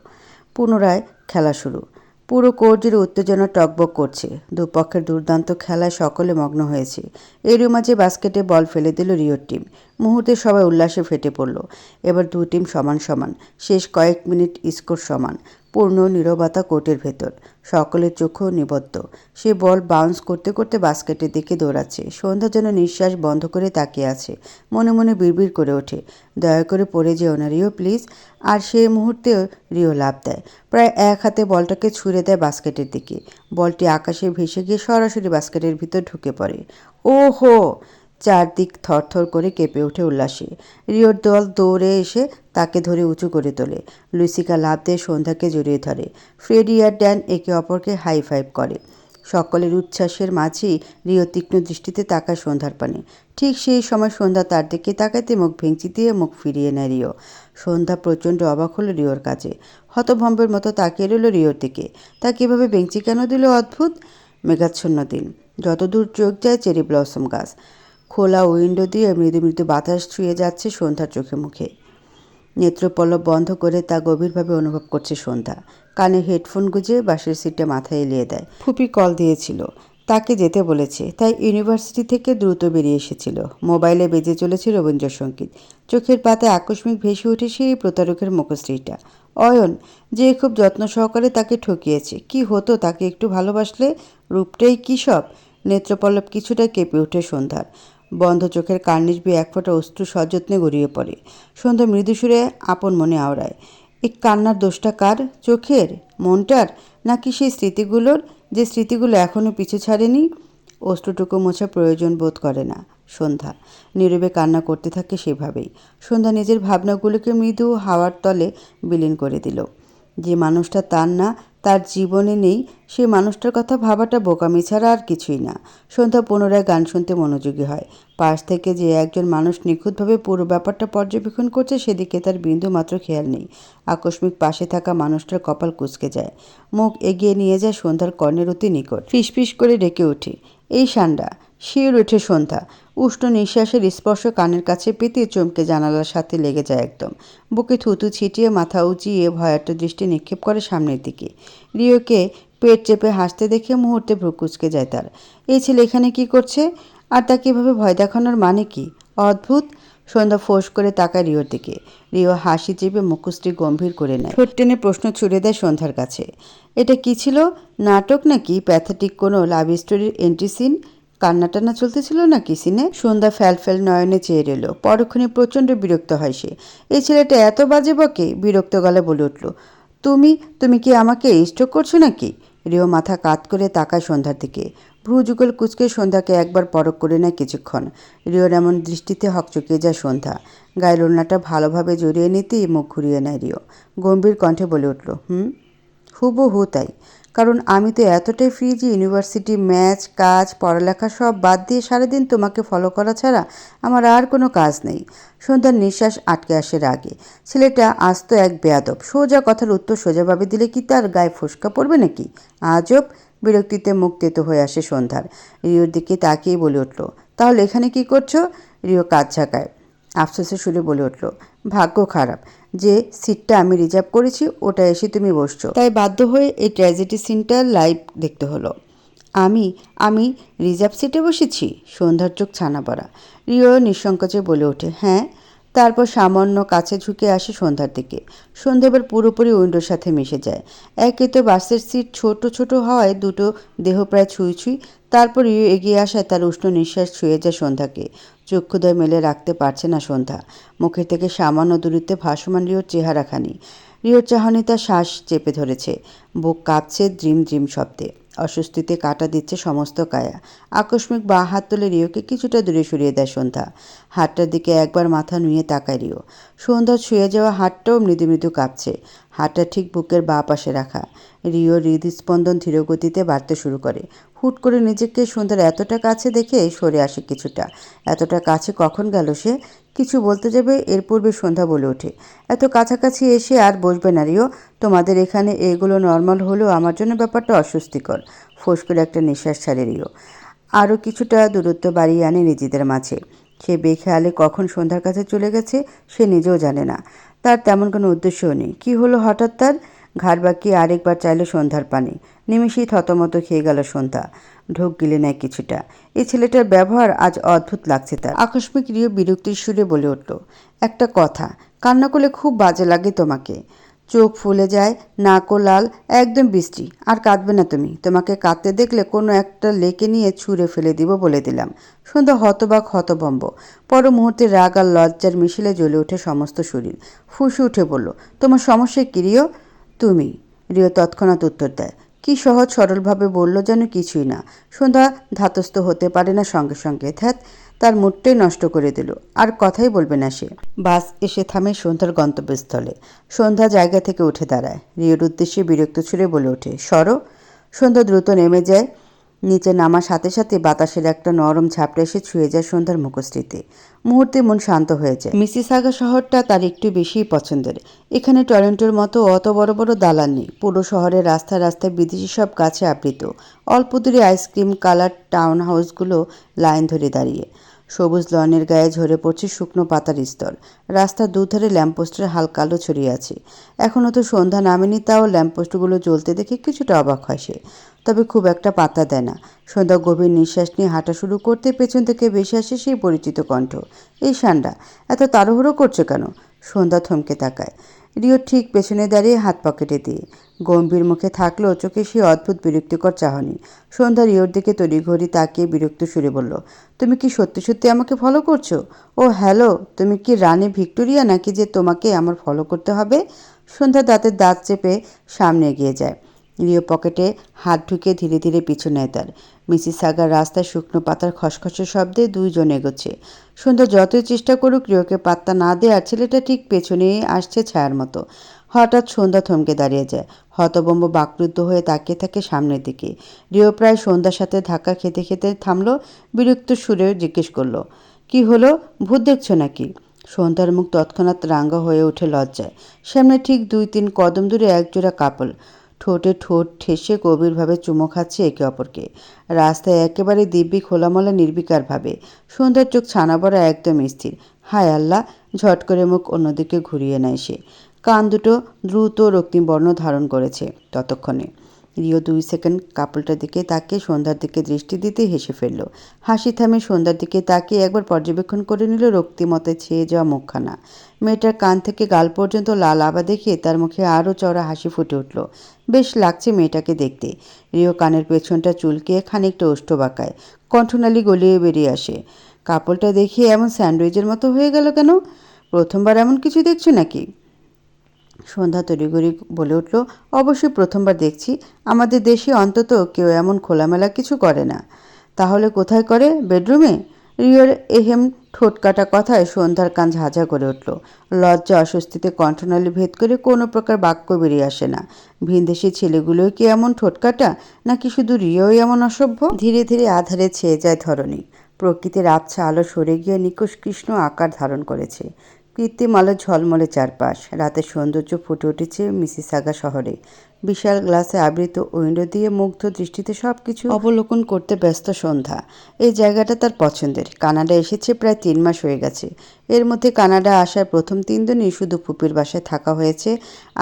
পুনরায় খেলা শুরু। পুরো কোর্ট জুড়ে উত্তেজনা টকবক করছে। দুপক্ষের দুর্দান্ত খেলায় সকলে মগ্ন হয়েছে। এরই মাঝে বাস্কেটে বল ফেলে দিল রিওর টিম। মুহূর্তে সবাই উল্লাসে ফেটে পড়ল। এবার দু টিম সমান সমান। শেষ কয়েক মিনিট স্কোর সমান। পূর্ণ নীরবতা কোর্টের ভেতর। সকলের চোখেও নিবদ্ধ। সে বল বাউন্স করতে করতে বাস্কেটের দিকে দৌড়াচ্ছে। সন্ধ্যা যেন নিঃশ্বাস বন্ধ করে তাকিয়ে আছে। মনে মনে বিড়বিড় করে ওঠে, দয়া করে পড়ে যেও না রিও প্লিজ। আর সেই মুহূর্তে রিও লাফ দেয়। প্রায় এক হাতে বলটাকে ছুঁড়ে দেয় বাস্কেটের দিকে। বলটি আকাশে ভেসে গিয়ে সরাসরি বাস্কেটের ভিতর ঢুকে পড়ে। ওহো! চারদিক থরথর করে কেঁপে ওঠে উল্লাসে। রিওর দল দৌড়ে এসে তাকে ধরে উঁচু করে তোলে। লুসিকা লাফ দিয়ে সন্ধ্যাকে জড়িয়ে ধরে। ফ্রেডি আর ড্যান একে অপরকে হাই ফাইভ করে। সকলের উচ্ছ্বাসের মাঝেই রিও তীক্ষ্ণ দৃষ্টিতে তাকায় সন্ধ্যার পানে। ঠিক সেই সময় সন্ধ্যা তার দিকে তাকাইতে মুখ ভেঙচি দিয়ে মুখ ফিরিয়ে নেয় রিও। সন্ধ্যা প্রচণ্ড অবাক হলো রিওর কাছে। হতভম্বের মতো তাকিয়ে রইল রিওর দিকে। তা কীভাবে ভেঙচি কেন দিল অদ্ভুত। মেঘাচ্ছন্ন দিন। যতদূর চোখ যায় চেরি ব্লসম গাছ। খোলা উইন্ডো দিয়ে মৃদু মৃদু বাতাস ছুঁয়ে যাচ্ছে সন্ধ্যার চোখে মুখে। নেত্রপল্লব বন্ধ করে তা গভীরভাবে অনুভব করছে সন্ধ্যা। কানে হেডফোন গুঁজে বাসের সিটে মাথায় এলিয়ে দেয়। ফুপি কল দিয়েছিল, তাকে যেতে বলেছে, তাই ইউনিভার্সিটি থেকে দ্রুত বেরিয়ে এসেছিল। মোবাইলে বেজে চলেছে রবীন্দ্রসঙ্গীত। চোখের পাতায় আকস্মিক ভেসে ওঠে সেই প্রতারকের মুখশ্রীটা। অয়ন, যে খুব যত্ন সহকারে তাকে ঠকিয়েছে। কি হতো তাকে একটু ভালোবাসলে? রূপটাই কি সব? নেত্রপল্লব কিছুটা কেঁপে ওঠে সন্ধ্যার। বন্ধ চোখের কার্নিশ বেয়ে এক ফোঁটা অশ্রু সযত্নে গড়িয়ে পড়ে। সন্ধ্যা মৃদুসুরে আপন মনে আওড়ায়, এই কান্নার দোষটা কার? চোখের? মনটার? নাকি সেই স্মৃতিগুলোর, যে স্মৃতিগুলো এখনও পিছু ছাড়েনি? অশ্রুটুকু মোছা প্রয়োজন বোধ করে না সন্ধ্যা। নীরবে কান্না করতে থাকে সেভাবেই। সন্ধ্যা নিজের ভাবনাগুলোকে মৃদু হাওয়ার তলে বিলীন করে দিল। যে মানুষটা তার না, তার জীবনে নেই, সেই মানুষটার কথা ভাবাটা বোকামি ছাড়া আর কিছুই না। সন্ধ্যা পুনরায় গান শুনতে মনোযোগী হয়। পাশ থেকে যে একজন মানুষ নিখুঁতভাবে পুরো ব্যাপারটা পর্যবেক্ষণ করছে সেদিকে তার বিন্দু মাত্র খেয়াল নেই। আকস্মিক পাশে থাকা মানুষটার কপাল কুঁচকে যায়। মুখ এগিয়ে নিয়ে যায় সন্ধ্যার কর্ণের অতি নিকট। ফিসফিস করে ডেকে ওঠে, এই সান্ডা! শিউরে ওঠে সন্ধ্যা। উষ্ণ নিঃশ্বাসের স্পর্শ কানের কাছে পেতে চমকে জানালার সাথে লেগে যায় একদম। বুকে থুতু ছিটিয়ে মাথা উঁচিয়ে ভয়ার্ত দৃষ্টি নিক্ষেপ করে সামনের দিকে। রিওকে পেট চেপে হাসতে দেখে মুহূর্তে ভ্রু কুঁচকে যায় তার। এই ছেলে এখানে কি করছে? আর তাকে এভাবে ভয় দেখানোর মানে কি? অদ্ভুত। সন্ধ্যা ফোঁস করে তাকায় রিওর দিকে। রিও হাসি চেপে মুখশ্রী গম্ভীর করে নেয়। ঠোঁট টেনে প্রশ্ন ছুড়ে দেয় সন্ধ্যার কাছে, এটা কি ছিল? নাটক নাকি প্যাথেটিক কোনো লাভ স্টোরির এন্ট্রি সিন? কান্নাটানা চলতেছিল নাকি সিনে? সন্ধ্যা ফ্যাল নয়নে চেয়ে রইল। পরক্ষণে প্রচণ্ড বিরক্ত হয় সে। এই ছেলেটা এত বাজে বকে। বিরক্ত গলা বলে উঠল, তুমি তুমি কি আমাকে স্ট্রোক করছো নাকি? রিও মাথা কাত করে তাকায় সন্ধ্যার দিকে। ভ্রু যুগল কুচকে সন্ধ্যাকে একবার পরখ করে নেয় কিছুক্ষণ। রিওর এমন দৃষ্টিতে হকচকিয়ে যায় সন্ধ্যা। গায়ের ওড়নাটা ভালোভাবে জড়িয়ে নিতেই মুখ ঘুরিয়ে নেয় রিও। গম্ভীর কণ্ঠে বলে উঠল, হুবহু তাই। কারণ আমি তো এতটাই ফ্রি যে ইউনিভার্সিটি, ম্যাচ, কাজ, পড়ালেখা সব বাদ দিয়ে সারাদিন তোমাকে ফলো করা ছাড়া আমার আর কোনো কাজ নেই। সন্ধ্যার নিঃশ্বাস আটকে আসে রাগে। ছেলেটা আস্ত এক বেয়াদব। সোজা কথার উত্তর সোজাভাবে দিলে কি তার গায়ে ফোসকা পড়বে নাকি? আজব। বিরক্তিতে মুখ তেতো হয়ে আসে সন্ধ্যার। রিওর দিকে তাকিয়ে বলে উঠল, তাহলে এখানে কি করছো? রিও কাঁধ ঝাঁকায়। আফসোসের সুরে বলে উঠল, ভাগ্য খারাপ যে সিটটা আমি রিজার্ভ করেছি ওটা এসে তুমি বসছো, তাই বাধ্য হয়ে এই ট্র্যাজেডি সিনটা লাইভ দেখতে হলো। আমি আমি রিজার্ভ সিটে বসেছি? সন্ধ্যার চোখ ছানা পড়া। রিও নিঃসংকোচে বলে ওঠে, হ্যাঁ। তারপর সামান্য কাছে ঝুঁকে আসে সন্ধ্যার দিকে। সন্ধ্যা এবার পুরোপুরি উইন্ডোর সাথে মিশে যায়। একে তো বাসের সিট ছোট ছোট হওয়ায় দুটো দেহ প্রায় ছুঁই ছুঁই। তারপর রিও এগিয়ে আসায় তার উষ্ণ নিঃশ্বাস ছুঁয়ে যায় সন্ধ্যাকে। চক্ষুদ্বয় মেলে রাখতে পারছে না সন্ধ্যা। মুখের থেকে সামান্য দূরত্বে ভাসমান রিওর চেহারাখানি। রিওর চাহনি তার শ্বাস চেপে ধরেছে। বুক কাঁপছে দ্রিম দ্রিম শব্দে। অস্বস্তিতে কাটা দিচ্ছে সমস্ত কায়া। আকস্মিক বাঁ হাত তুলে রিওকে কিছুটা দূরে সরিয়ে দেয় সন্ধ্যা। হাতটার দিকে একবার মাথা নুয়ে তাকায় রিও। সন্ধ্যার ছুঁয়ে যাওয়া হাতটাও মৃদু মৃদু কাঁপছে। হাতটা ঠিক বুকের বাঁ পাশে রাখা। রিওর হৃদস্পন্দন ধীরগতিতে বাড়তে শুরু করে। হুট করে নিজেকে সন্ধ্যার এতটা কাছে দেখে সরে আসে কিছুটা। এতটা কাছে কখন গেল সে? কিছু বলতে যাবে এর পূর্বে সন্ধ্যা বলে ওঠে, এত কাছাকাছি এসে আর বসবে না রিও। তোমাদের এখানে এগুলো নর্মাল হলেও আমার জন্য ব্যাপারটা অস্বস্তিকর। ফোঁস করে একটা নিঃশ্বাস ছাড়ে রিও। আরও কিছুটা দূরত্ব বাড়িয়ে আনে নিজেদের মাঝে। সে বেখেয়ালে কখন সন্ধ্যার কাছে চলে গেছে সে নিজেও জানে না। তার তেমন কোনো উদ্দেশ্যও নেই। কি হলো হঠাৎ তার? ঘাড় বাঁকিয়ে আরেকবার চাইল সন্ধ্যার পানে। নিমেষেই থতমত খেয়ে গেল সন্ধ্যা। ঢোক গিলে নেয় কিছুটা। এই ছেলেটার ব্যবহার আজ অদ্ভুত লাগছে তার। আকস্মিক রিও বিরক্তির সুরে বলে উঠল, একটা কথা, কান্না করলে খুব বাজে লাগে তোমাকে। চোখ ফুলে যায়, নাকও লাল, একদম বৃষ্টি। আর কাঁদবে না তুমি। তোমাকে কাঁদতে দেখলে কোনো একটা লেকে নিয়ে ছুঁড়ে ফেলে দিব বলে দিলাম। সন্ধ্যা হতবাক হতভম্ব। পর মুহূর্তে রাগ আর লজ্জার মিশেলে জ্বলে ওঠে সমস্ত শরীর। ফুঁসে উঠে বলল, তোমার সমস্যা কি রিও? তুমি। রিও তৎক্ষণাৎ উত্তর দেয়। কি সহজ সরলভাবে বলল যেন কিছুই না। সন্ধ্যা ধাতস্থ হতে পারে না সঙ্গে সঙ্গে। ধ্যাত, তার মুডটাই নষ্ট করে দিল। আর কথাই বলবে না সে। বাস এসে থামে সন্ধ্যার গন্তব্যস্থলে। সন্ধ্যা জায়গা থেকে উঠে দাঁড়ায়। রিওর উদ্দেশ্যে বিরক্ত ছুঁড়ে বলে ওঠে, সরো। সন্ধ্যা দ্রুত নেমে যায়। নিচে নামার সাথে সাথে বাতাসের একটা নরম ঝাপটা এসে ছুঁয়ে যায় সন্ধ্যার মুখশ্রীতে। মুহূর্তে মন শান্ত হয়ে যায়। মিসিসাগা শহরটা তার একটু বেশিই পছন্দের। এখানে টরন্টোর মতো অত বড় বড় দালান নেই। পুরো শহরের রাস্তায় রাস্তায় বিদেশি সব গাছে আবৃত। অল্প দূরে আইসক্রিম কালার টাউন হাউসগুলো লাইন ধরে দাঁড়িয়ে। সবুজ লনের গায়ে ঝরে পড়ছে শুকনো পাতার স্তর। রাস্তার দুধারে ল্যাম্পপোস্টের হালকা আলো ছড়িয়ে আছে। এখনও তো সন্ধ্যা নামেনি, তাও ল্যাম্পপোস্টগুলো জ্বলতে দেখে কিছুটা অবাক হয় সে। তবে খুব একটা পাত্তা দেয় না। সন্ধ্যা গভীর নিঃশ্বাস নিয়ে হাঁটা শুরু করতে পেছন থেকে ভেসে আসে সেই পরিচিত কণ্ঠ, এই সান্ডা, এত তাড়াহুড়ো করছে কেন? সন্ধ্যা থমকে তাকায়। রিও ঠিক পেছনে দাঁড়িয়ে হাত পকেটে দিয়ে গম্ভীর মুখে থাকলেও চোখে সে অদ্ভুত বিরক্তিকর চাহনি। সন্ধ্যা রিওর দিকে তড়িঘড়ি তাকিয়ে বিরক্ত সুরে বলল, তুমি কি সত্যি সত্যি আমাকে ফলো করছো? ও হ্যালো, তুমি কি রানী ভিক্টোরিয়া নাকি যে তোমাকে আমার ফলো করতে হবে? সন্ধ্যা দাঁতের দাঁত চেপে সামনে এগিয়ে যায়। রিও পকেটে হাত ঢুকে ধীরে ধীরে পিছু নেয় তার। মিসিসাগার রাস্তায় শুকনো পাতার খসখসে শব্দে দুইজন এগোচ্ছে। সন্ধ্যা যতই চেষ্টা করুক রিওকে পাত্তা না দেওয়ার, ছেলেটা ঠিক পেছনেই আসছে ছায়ার মতো। হঠাৎ সন্ধ্যা থমকে দাঁড়িয়ে যায়। হতভম্ব বাকরুদ্ধ হয়ে তাকিয়ে থাকে সামনের দিকে। রিও প্রায় সন্ধ্যার সাথে ধাক্কা খেতে খেতে থামলো। বিরক্ত সুরে জিজ্ঞেস করলো, কি হলো, ভূত দেখছো নাকি? সন্ধ্যার মুখ তৎক্ষণাৎ রাঙ্গা হয়ে ওঠে লজ্জায়। সামনে ঠিক 2-3 কদম দূরে একজোড়া কাপল ঠোঁটে ঠোঁট ঠেসে গভীরভাবে চুমো খাচ্ছে একে অপরকে। রাস্তায় একেবারে দিব্যি খোলামলা নির্বিকারভাবে। সন্ধ্যার চোখ ছানা বড়া একদম স্থির। হায় আল্লাহ! ঝট করে মুখ অন্যদিকে ঘুরিয়ে নেয় সে। কান দুটো দ্রুত রক্তিম বর্ণ ধারণ করেছে ততক্ষণে। রিও 2 সেকেন্ড কাপলটার দিকে তাকিয়ে সন্ধ্যার দিকে দৃষ্টি দিতে হেসে ফেলল। হাসি থামে সন্ধ্যার দিকে তাকিয়ে একবার পর্যবেক্ষণ করে নিল রক্তিমতে ছেয়ে যাওয়া মুখখানা। মেয়েটার কান থেকে গাল পর্যন্ত লাল আভা দেখিয়ে তার মুখে আরও চওড়া হাসি ফুটে উঠল। বেশ লাগছে মেয়েটাকে দেখতে। রিও কানের পেছনটা চুলকিয়ে খানিকটা ওষ্ঠ বাঁকায়। কণ্ঠনালী গলিয়ে বেরিয়ে আসে, কাপলটা দেখিয়ে এমন স্যান্ডউইচের মতো হয়ে গেল কেন? প্রথমবার এমন কিছু দেখছো নাকি? সন্ধ্যা তড়িঘড়ি বলে উঠল, অবশ্যই প্রথমবার দেখছি। আমাদের দেশে অন্তত কেউ এমন খোলামেলা কিছু করে না। তাহলে কোথায় করে? বেডরুমে? রিওর এহেম ঠোঁটকাটা কথায় সন্ধ্যার কান ঝাঁঝা করে উঠল। লজ্জা অস্বস্তিতে কণ্ঠনালী ভেদ করে কোনো প্রকার বাক্য বেরিয়ে আসে না। ভিনদেশি ছেলেগুলোই কি এমন ঠোঁটকাটা, নাকি শুধু রিওই এমন অসভ্য? ধীরে ধীরে আধারে ছেয়ে যায় ধরণী। প্রকৃতির আবছা আলো সরে গিয়ে নিকষ কৃষ্ণ আকার ধারণ করেছে। কৃত্রিম আলো ঝলমলে চারপাশ। রাতের সৌন্দর্য ফুটে উঠেছে মিসিসাগা শহরে। বিশাল গ্লাসে আবৃত উইন্ডো দিয়ে মুগ্ধ দৃষ্টিতে সব কিছু অবলোকন করতে ব্যস্ত সন্ধ্যা। এই জায়গাটা তার পছন্দের। কানাডা এসেছে প্রায় 3 মাস হয়ে গেছে। এর মধ্যে কানাডা আসার প্রথম 3 দিনই শুধু ফুপির বাসায় থাকা হয়েছে,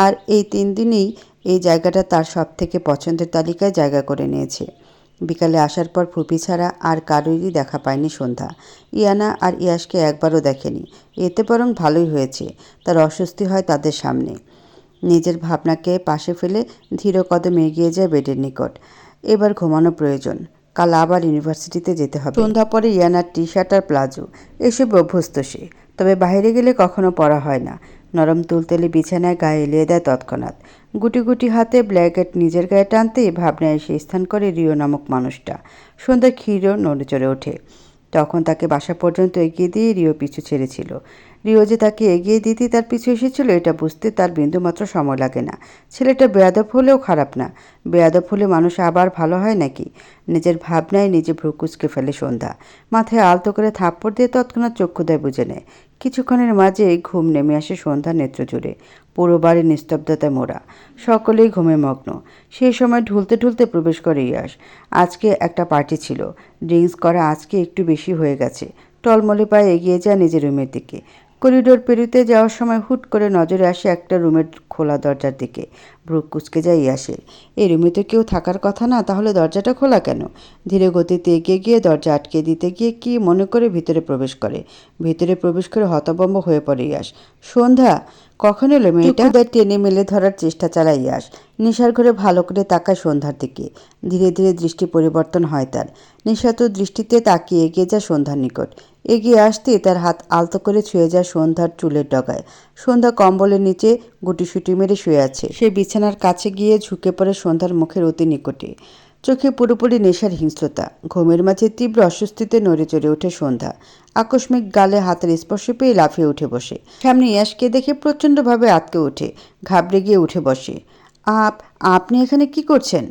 আর এই 3 দিনেই এই জায়গাটা তার সবথেকে পছন্দের তালিকায় জায়গা করে নিয়েছে। বিকালে আসার পর ফুপি ছাড়া আর কারোরই দেখা পায়নি সন্ধ্যা। ইয়ানা আর ইয়াসকে একবারও দেখেনি। এতে বরং ভালোই হয়েছে। তার অস্বস্তি হয় তাদের সামনে। নিজের ভাবনাকে পাশে ফেলে ধীর কদমে এগিয়ে যায় বেডের নিকট। এবার ঘুমানো প্রয়োজন। কাল আবার ইউনিভার্সিটিতে যেতে হবে। সন্ধ্যা পরে ইয়ানার টি শার্ট আর প্লাজো, এসব অভ্যস্ত সে। তবে বাইরে গেলে কখনো পরা হয় না। নরম তুলতুলে বিছানায় গায়ে এলিয়ে দেয় তৎক্ষণাৎ। গুটি গুটি হাতে ব্ল্যাঙ্কেট নিজের গায়ে টানতেই ভাবনায় এসে স্থান করে রিও নামক মানুষটা। সন্ধ্যা ক্ষীরও নড়ে চড়ে ওঠে। তখন তাকে বাসা পর্যন্ত এগিয়ে দিয়ে রিও পিছু ছেড়েছিল। রিও যে তাকে এগিয়ে দিতেই তার পিছু এসেছিল এটা বুঝতে তার বিন্দুমাত্র সময় লাগে না। ছেলেটা বেয়াদব হলেও খারাপ না। বেয়াদব হলে মানুষ আবার ভালো হয় নাকি? নিজের ভাবনায় নিজে ভ্রু কুঁচকে ফেলে সন্ধ্যা। মাথায় আলতো করে থাপ্পড় দিয়ে তৎক্ষণাৎ চক্ষুদায় বুঝে নেয়। কিছুক্ষণের মাঝে ঘুম নেমে আসে সন্ধ্যার নেত্র জুড়ে। পুরো বাড়ি নিস্তব্ধতায় মোড়া। সকলেই ঘুমে মগ্ন। সেই সময় ঢুলতে ঢুলতে প্রবেশ করে ইয়াস। আজকে একটা পার্টি ছিল। ড্রিঙ্কস করা আজকে একটু বেশি হয়ে গেছে। টলমলে পায়ে এগিয়ে যায় নিজের রুমের দিকে। করিডোর পেরুতে যাওয়ার সময় হুট করে নজরে আসে একটা রুমের খোলা দরজার দিকে। ভ্রু কুঁচকে যায় ইয়াসের। এই রুমে তো কেউ থাকার কথা না, তাহলে দরজাটা খোলা কেন? ধীরে গতিতে এগিয়ে গিয়ে দরজা আটকে দিতে গিয়ে কি মনে করে ভিতরে প্রবেশ করে। ভিতরে প্রবেশ করে হতভম্ব হয়ে পড়ে ইয়াস। সন্ধ্যা! কখন এলো মেয়েটা? টেনে মেলে ধরার চেষ্টা চালায় ইয়াস। নেশার ঘরে ভালো করে তাকায় সন্ধ্যার দিকে। ধীরে ধীরে দৃষ্টি পরিবর্তন হয় তার। নেশাত দৃষ্টিতে তাকিয়ে এগিয়ে যায় সন্ধ্যার নিকট। এগিয়ে আসতে তার হাত আলতো করে ছুঁয়ে যায় সন্ধ্যার চুলের ডগায়। সন্ধ্যা কম্বলের নিচে গুটিসুটি মেরে শুয়ে আছে। সে বিছানার কাছে গিয়ে ঝুঁকে পড়ে সন্ধ্যার মুখের অতি নিকটে। চোখে পুরোপুরি নেশার হিংস্রতা। ঘুমের মাঝে তীব্র অস্বস্তিতে নড়ে চড়ে ওঠে সন্ধ্যা। আকস্মিক গালে হাতের স্পর্শ পেয়ে লাফিয়ে উঠে বসে। সামনে ইয়াসকে দেখে প্রচণ্ডভাবে আঁতকে ওঠে। ঘাবড়ে গিয়ে উঠে বসে। আপনি এখানে কি করছেন?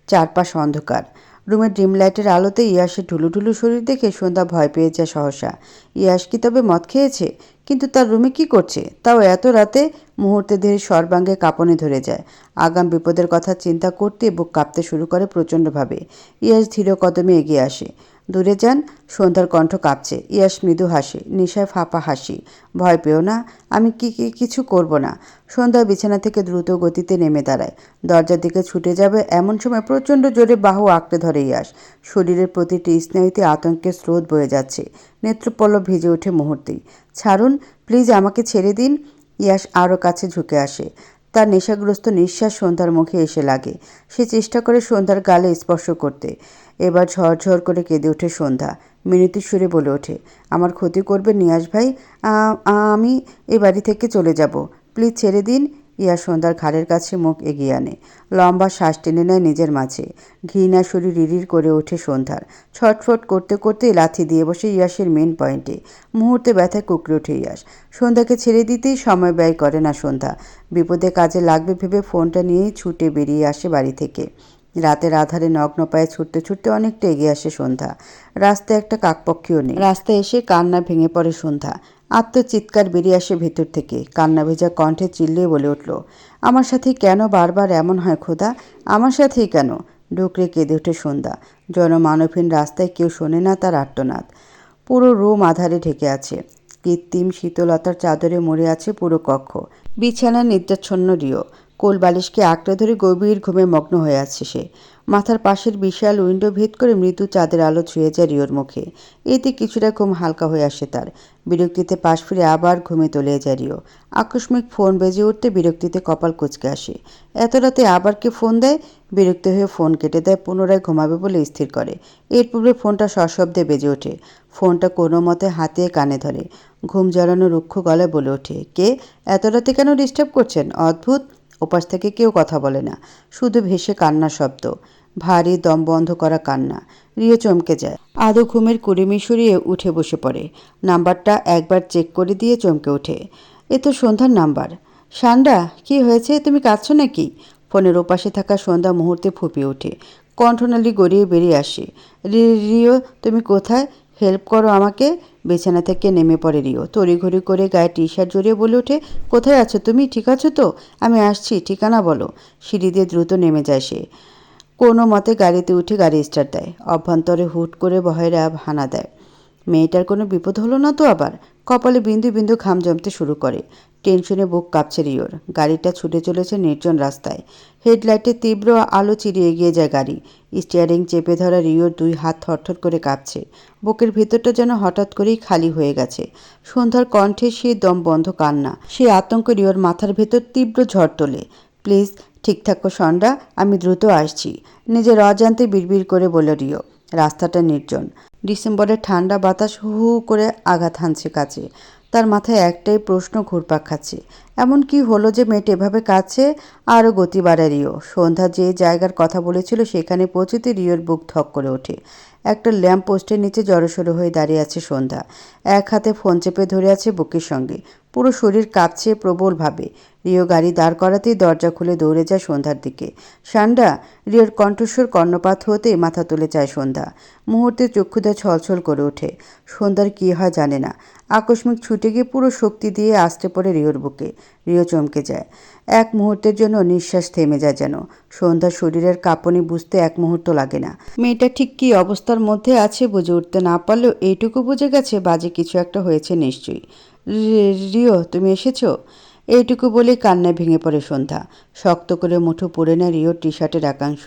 চারপাশ অন্ধকার। রুমের ডিম লাইটের আলোতে ইয়াসের ঢুলুঢুলু শরীর দেখে সন্ধ্যা ভয় পেয়ে যায় সহসা। ইয়াস কি তবে মদ খেয়েছে? কিন্তু তার রুমে কি করছে, তাও এত রাতে? মুহূর্তে দেহে সর্বাঙ্গে কাঁপনে ধরে যায়। আগাম বিপদের কথা চিন্তা করতে বুক কাঁপতে শুরু করে প্রচণ্ডভাবে। ইয়াস ধীর কদমে এগিয়ে আসে। দূরে যান। সন্ধ্যার কণ্ঠ কাঁপছে। ইয়াস মৃদু হাসে, নিশায় ফাঁপা হাসি। ভয় পেও না, আমি কিছু করব না। সন্ধ্যা বিছানা থেকে দ্রুত গতিতে নেমে দাঁড়ায়। দরজার দিকে ছুটে যাবে এমন সময় প্রচণ্ড জোরে বাহু আঁকড়ে ধরে ইয়াস। শরীরের প্রতিটি স্নায়ুতে আতঙ্কের স্রোত বয়ে যাচ্ছে। নেত্রপল্লব ভিজে ওঠে মুহূর্তেই। ছাড়ুন, প্লিজ আমাকে ছেড়ে দিন। ইয়াশ আরও কাছে ঝুঁকে আসে। তার নেশাগ্রস্ত নিঃশ্বাস সন্ধ্যার মুখে এসে লাগে। সে চেষ্টা করে সন্ধ্যার গালে স্পর্শ করতে। এবার ঝরঝর করে কেঁদে ওঠে সন্ধ্যা। মিনতি সুরে বলে ওঠে, আমার ক্ষতি করবে নিয়াজ ভাই, আমি এ বাড়ি থেকে চলে যাব, প্লিজ ছেড়ে দিন। ইয়াস সন্ধ্যার ঘাড়ের কাছে মুখ এগিয়ে আনে, লম্বা শ্বাস টেনে নেয় নিজের মাঝে। ঘৃণা শরীর রিরির করে ওঠে সন্ধ্যার। ছটফট করতে করতেই লাথি দিয়ে বসে ইয়াসের মেন পয়েন্টে। মুহূর্তে ব্যথায় কুকড়ে ওঠে ইয়াস। সন্ধ্যাকে ছেড়ে দিতেই সময় ব্যয় করে না সন্ধ্যা। বিপদে কাজে লাগবে ভেবে ফোনটা নিয়েই ছুটে বেরিয়ে আসে বাড়ি থেকে। রাতের আধারে নগ্ন পায়ে ছুটতে ছুটতে অনেকটা এগিয়ে আসে সন্ধ্যা। রাস্তায় একটা কাকপক্ষীও নেই। রাস্তায় এসে কান্না ভেঙে পড়ে সন্ধ্যা। আত্মচিৎকার বেরিয়ে আসে ভেতর থেকে। কান্না ভেজা কণ্ঠে চিল্লিয়ে বলে উঠল, আমার সাথেই কেন বারবার এমন হয় খোদা, আমার সাথেই কেন? ডুকরে কেঁদে ওঠে সন্ধ্যা। জনমানবহীন রাস্তায় কেউ শোনে না তার আর্তনাদ। পুরো রুম আধারে ঢেকে আছে। কৃত্রিম শীতলতার চাদরে মুড়ে আছে পুরো কক্ষ। বিছানার নিদ্রাচ্ছন্ন রিও। কোল বালিশকে আঁকড়ে ধরে গভীর ঘুমে মগ্ন হয়ে আছে সে। মাথার পাশের বিশাল উইন্ডো ভেদ করে মৃদু চাঁদের আলো ছুঁয়ে যায় রিওর মুখে। এতে কিছুটা ঘুম হালকা হয়ে আসে তার। বিরক্তিতে পাশ ফিরে আবার ঘুমে তলিয়ে যায় রিও। আকস্মিক ফোন বেজে উঠতে বিরক্তিতে কপাল কুঁচকে আসে। এত রাতে আবার কে ফোন দেয়? বিরক্ত হয়ে ফোন কেটে দেয়, পুনরায় ঘুমাবে বলে স্থির করে। এর পূর্বে ফোনটা সশব্দে বেজে ওঠে। ফোনটা কোনো মতে হাতে কানে ধরে। ঘুম জড়ানো রুক্ষ গলায় বলে ওঠে, কে? এত রাতে কেন ডিস্টার্ব করছেন? অদ্ভুত। ওপাশ থেকে কেউ কথা বলে না, শুধু ভেসে কান্নার শব্দ। ভারী দম বন্ধ করা কান্না। রিও চমকে যায়। আদৌ ঘুমের কুড়িমি সরিয়ে উঠে বসে পড়ে। নাম্বারটা একবার চেক করে দিয়ে চমকে ওঠে। এ তো সন্ধ্যার নাম্বার। সান্ডা, কি হয়েছে? তুমি কাঁদছো নাকি? ফোনের ওপাশে থাকা সন্ধ্যা মুহূর্তে ফুঁপিয়ে ওঠে। কণ্ঠনালী গড়িয়ে বেরিয়ে আসে, রিও তুমি কোথায়? হেল্প করো আমাকে। বিছানা থেকে নেমে পড়ে রিও। তড়িঘড়ি করে গায়ে টি শার্ট জড়িয়ে বলে ওঠে, কোথায় আছো তুমি? ঠিক আছো তো? আমি আসছি, ঠিকানা বলো। সিঁড়ি দিয়ে দ্রুত নেমে যায় সে। কোনো মতে গাড়িতে উঠে গাড়ি স্টার্ট দেয়। অভ্যন্তরে হুট করে ভয়েরা হানা দেয়। মেয়েটার কোনো বিপদ হলো না তো আবার? কপালে বিন্দু বিন্দু ঘাম জমতে শুরু করে। টেনশনে বুক কাঁপছে রিওর। গাড়িটা ছুটে চলেছে নির্জন রাস্তায়। হেডলাইটের তীব্র আলো চিরিয়ে এগিয়ে যায় গাড়ি। স্টিয়ারিং চেপে ধরা রিওর দুই হাত থরথর করে কাঁপছে। বুকের ভেতরটা যেন হঠাৎ করেই খালি হয়ে গেছে। সন্ধ্যার কণ্ঠে সে দম বন্ধ কান্না। সে আতঙ্ক রিওর মাথার ভেতর তীব্র ঝড় তোলে। প্লিজ ঠিক থাকো সন্ধ্যা, আমি দ্রুত আসছি, নিজের অজান্তে বিড়বিড় করে বলে রিও। রাস্তাটা নির্জন। ডিসেম্বরের ঠান্ডা বাতাস হু হু করে আঘাত হানছে কাছে। তার মাথায় একটাই প্রশ্ন ঘুরপাক খাচ্ছে, এমন কি হলো যে মেয়েটা এভাবে কাঁদছে? আরও গতি বাড়ায় রিও। সন্ধ্যা যে জায়গার কথা বলেছিল সেখানে পৌঁছতে রিওর বুক ধক করে ওঠে। একটা ল্যাম্প পোস্টের নিচে জড়সড়ো হয়ে দাঁড়িয়ে আছে সন্ধ্যা। এক হাতে ফোন চেপে ধরে আছে বুকের সঙ্গে। পুরো শরীর কাঁপছে প্রবলভাবে। রিও গাড়ি দাঁড় করাতেই দরজা খুলে দৌড়ে যায় সন্ধ্যার দিকে। সান্ডা! রিওর কণ্ঠস্বর কর্ণপাত হতেই মাথা তুলে চায় সন্ধ্যা। মুহূর্তে চক্ষুদা ছলছল করে ওঠে। সন্ধ্যার কী হয় জানে না। আকস্মিক ছুটে গিয়ে পুরো শক্তি দিয়ে আছড়ে পড়ে রিওর বুকে। রিও চমকে যায়। এক মুহূর্তের জন্য নিঃশ্বাস থেমে যায় যেন। সন্ধ্যার শরীরের কাঁপুনি বুঝতে এক মুহূর্ত লাগে না। মেয়েটা ঠিক কী অবস্থার মধ্যে আছে বুঝে উঠতে না পারলেও এইটুকু বুঝে গেছে বাজে কিছু একটা হয়েছে নিশ্চয়ই। রিও, তুমি এসেছো? এইটুকু বলেই কান্নায় ভেঙে পড়ে সন্ধ্যা। শক্ত করে মুঠো পড়ে নেয় রিওর টি শার্টের একাংশ,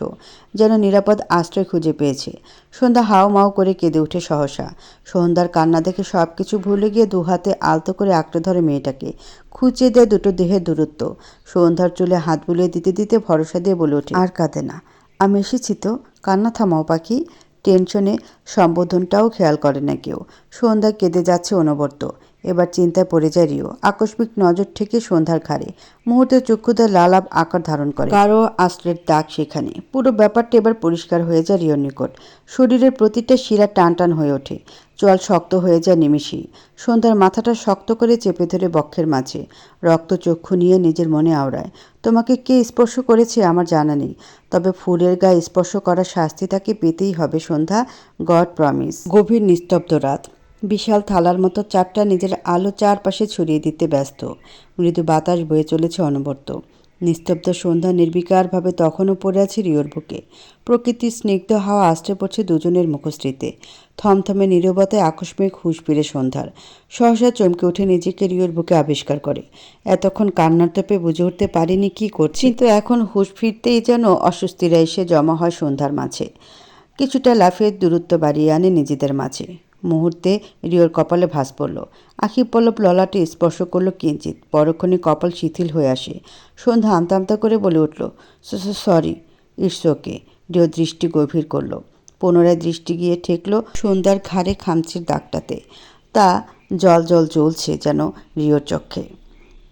যেন নিরাপদ আশ্রয় খুঁজে পেয়েছে। সন্ধ্যা হাও মাও করে কেঁদে ওঠে সহসা। সন্ধ্যার কান্না দেখে সব কিছু ভুলে গিয়ে দুহাতে আলতো করে আঁকড়ে ধরে মেয়েটাকে। খুঁচিয়ে দেয় দুটো দেহের দূরত্ব। সন্ধ্যার চুলে হাত বুলিয়ে দিতে দিতে ভরসা দিয়ে বলে ওঠে, আর কাঁদে না, আমি এসেছি তো, কান্না থামাও পাখি। টেনশনে সম্বোধনটাও খেয়াল করে না কেউ। সন্ধ্যা কেঁদে যাচ্ছে অনবরত। এবার চিন্তায় পড়ে যায় রিও। আকস্মিক নজর থেকে সন্ধ্যার ঘাড়ে। মুহূর্তে চক্ষুদার লালাপ আকার ধারণ করে। কারো আশ্রের দাগ সেখানে। পুরো ব্যাপারটা এবার পরিষ্কার হয়ে যায় রিওর নিকট। শরীরের প্রতিটা শিরা টান টান হয়ে ওঠে। চোয়াল শক্ত হয়ে যায় নিমিষেই। সন্ধ্যার মাথাটা শক্ত করে চেপে ধরে বক্ষের মাঝে। রক্ত চক্ষু নিয়ে নিজের মনে আওড়ায়, তোমাকে কে স্পর্শ করেছে আমার জানা নেই, তবে ফুলের গায়ে স্পর্শ করার শাস্তি তাকে পেতেই হবে সন্ধ্যা, গড প্রমিস। গভীর নিস্তব্ধ রাত। বিশাল থালার মতো চাপটা নিজের আলো চারপাশে ছড়িয়ে দিতে ব্যস্ত। মৃদু বাতাস বয়ে চলেছে অনবরত। নিস্তব্ধ সন্ধ্যা নির্বিকারভাবে তখনও পড়ে আছে রিওর বুকে। প্রকৃতির স্নিগ্ধ হাওয়া আশ্রে পড়ছে দুজনের মুখশ্রীতে। থমথমে নীরবতায় আকস্মিক হুঁশ ফিরে সন্ধ্যার। সহসা চমকে উঠে নিজেকে রিওর বুকে আবিষ্কার করে। এতক্ষণ কান্নার তোপে বুঝে উঠতে পারিনি কি করছে, কিন্তু এখন হুঁশ ফিরতেই যেন অস্বস্তিরা এসে জমা হয় সন্ধ্যার মাঝে। কিছুটা লাফিয়ে দূরত্ব বাড়িয়ে আনে নিজেদের মাঝে। মুহূর্তে রিওর কপালে ভাঁজ পড়ল। আখি পল্লব ললাটে স্পর্শ করল কিঞ্চিত। পরক্ষণে কপাল শিথিল হয়ে আসে। সন্ধ্যা আমতা আমতা করে বলে উঠল, সরি, ইটস ওকে। রিও দৃষ্টি গভীর করল। পুনরায় দৃষ্টি গিয়ে ঠেকল সন্ধ্যার ঘাড়ে খামচির দাগটাতে। তা জল জল জ্বলছে যেন রিওর চক্ষে।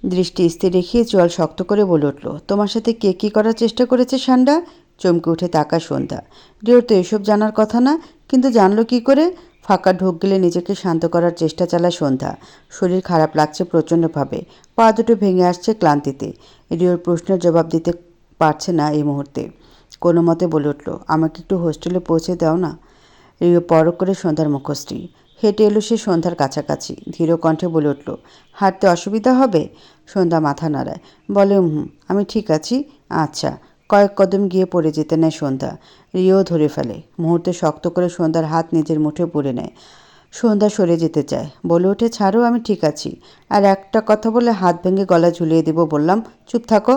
দৃষ্টি স্থির রেখে জল শক্ত করে বলে উঠল, তোমার সাথে কে কী করার চেষ্টা করেছে সান্ডা? চমকে উঠে তাকায় সন্ধ্যা। রিওর তো এসব জানার কথা না, কিন্তু জানলো কি করে? ফাঁকা ঢোক গেলে নিজেকে শান্ত করার চেষ্টা চালায় সন্ধ্যা। শরীর খারাপ লাগছে প্রচণ্ডভাবে। পা দুটো ভেঙে আসছে ক্লান্তিতে। রিওর প্রশ্নের জবাব দিতে পারছে না এই মুহূর্তে। কোনো মতে বলে উঠল, আমাকে একটু হোস্টেলে পৌঁছে দাও না। রিও পরখ করে সন্ধ্যার মুখশ্রী। হেঁটে এলো সে সন্ধ্যার কাছাকাছি। ধীর কণ্ঠে বলে উঠল, হাঁটতে অসুবিধা হবে? সন্ধ্যা মাথা নাড়ায়, বলে আমি ঠিক আছি। আচ্ছা। কয়েক কদম গিয়ে পড়ে যেতে নেয় সন্ধ্যা। রিও ধরে ফেলে। মুহূর্তে শক্ত করে সন্ধ্যার হাত নিজের মুঠে পুড়ে নেয়। সন্ধ্যা সরে যেতে চায়, বলে ওঠে, ছাড়ো, আমি ঠিক আছি। আর একটা কথা বলে হাত ভেঙে গলা ঝুলিয়ে দেব বললাম। চুপ থাকো।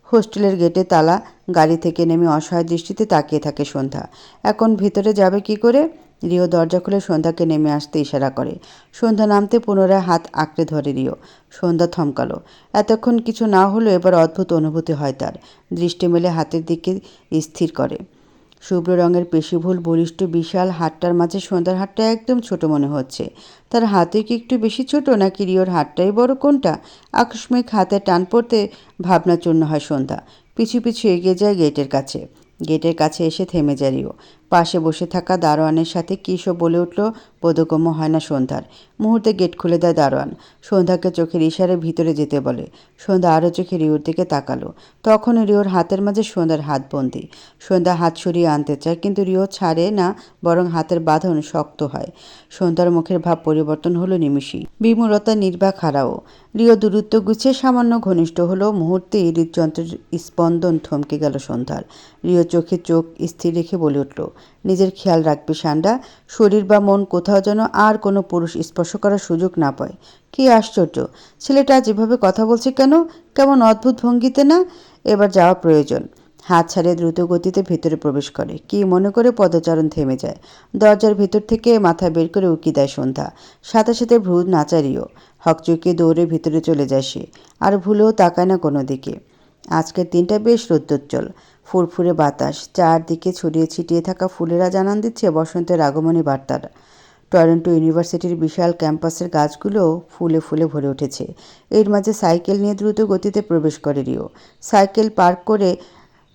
হোস্টেলের গেটে তালা। গাড়ি থেকে নেমে অসহায় দৃষ্টিতে তাকিয়ে থাকে সন্ধ্যা। এখন ভিতরে যাবে কি করে? রিও দরজা খুলে সন্ধ্যাকে নেমে আসতে ইশারা করে। সন্ধ্যা নামতে পুনরায় হাত আঁকড়ে ধরে রিও। সন্ধ্যা থমকালো। এতক্ষণ কিছু না হলেও এবার অদ্ভুত অনুভূতি হয় তার। দৃষ্টি মেলে হাতের দিকে স্থির করে। শুভ্র রঙের পেশিভুল বলিষ্ঠ বিশাল হাতটার মাঝে সন্ধ্যার হাতটা একদম ছোট মনে হচ্ছে। তার হাতে কি একটু বেশি ছোট, নাকি রিওর হাতটাই বড়, কোনটা? আকস্মিক হাতে টান পড়তে ভাবনাচূর্ণ হয় সন্ধ্যা। পিছু পিছু এগিয়ে যায় গেটের কাছে। গেটের কাছে এসে থেমে যায় রিও। পাশে বসে থাকা দারোয়ানের সাথে কী সব বলে উঠল বোধগম্য হয় না সন্ধ্যার। মুহূর্তে গেট খুলে দেয় দারোয়ান। সন্ধ্যাকে চোখের ইশারায় ভিতরে যেতে বলে। সন্ধ্যা আরও চোখে রিওর দিকে তাকালো। তখন রিওর হাতের মাঝে সন্ধ্যার হাত বন্দি। সন্ধ্যা হাত সরিয়ে আনতে চায়, কিন্তু রিও ছাড়ে না, বরং হাতের বাঁধন শক্ত হয়। সন্ধ্যার মুখের ভাব পরিবর্তন হলো নিমিষেই। বিমূঢ়তা নির্বাক হারাও। রিও দূরত্ব গুছিয়ে সামান্য ঘনিষ্ঠ হলো। মুহূর্তেই হৃদযন্ত্রের স্পন্দন থমকে গেল সন্ধ্যার। রিও চোখে চোখ স্থির রেখে বলে উঠল, নিজের খেয়াল রাখবি সান্ডা। শরীর বা মন কোথাও যেন আর কোনো পুরুষ স্পর্শ করার সুযোগ না পায়। কী আশ্চর্য, ছেলেটা যেভাবে কথা বলছে কেন, কেমন অদ্ভুত ভঙ্গিতে না? এবার যাওয়া প্রয়োজন। হাত ছাড়িয়ে দ্রুত গতিতে ভেতরে প্রবেশ করে। কি মনে করে পদচারণ থেমে যায়। দরজার ভেতর থেকে মাথা বের করে উকি দেয় সন্ধ্যা। সাথে সাথে ভ্রু নাচারিও। হকচকিয়ে দৌড়ে ভিতরে চলে যায় সে। আর ভুলেও তাকায় না কোনো দিকে। আজকের দিনটা বেশ রৌদ্রোজ্জ্বল। ফুরফুরে বাতাস, চারদিকে ছড়িয়ে ছিটিয়ে থাকা ফুলেরা জানান দিচ্ছে বসন্তের আগমনী বার্তার। টরন্টো ইউনিভার্সিটির বিশাল ক্যাম্পাসের গাছগুলোও ফুলে ফুলে ভরে উঠেছে। এর মাঝে সাইকেল নিয়ে দ্রুত গতিতে প্রবেশ করে রিও। সাইকেল পার্ক করে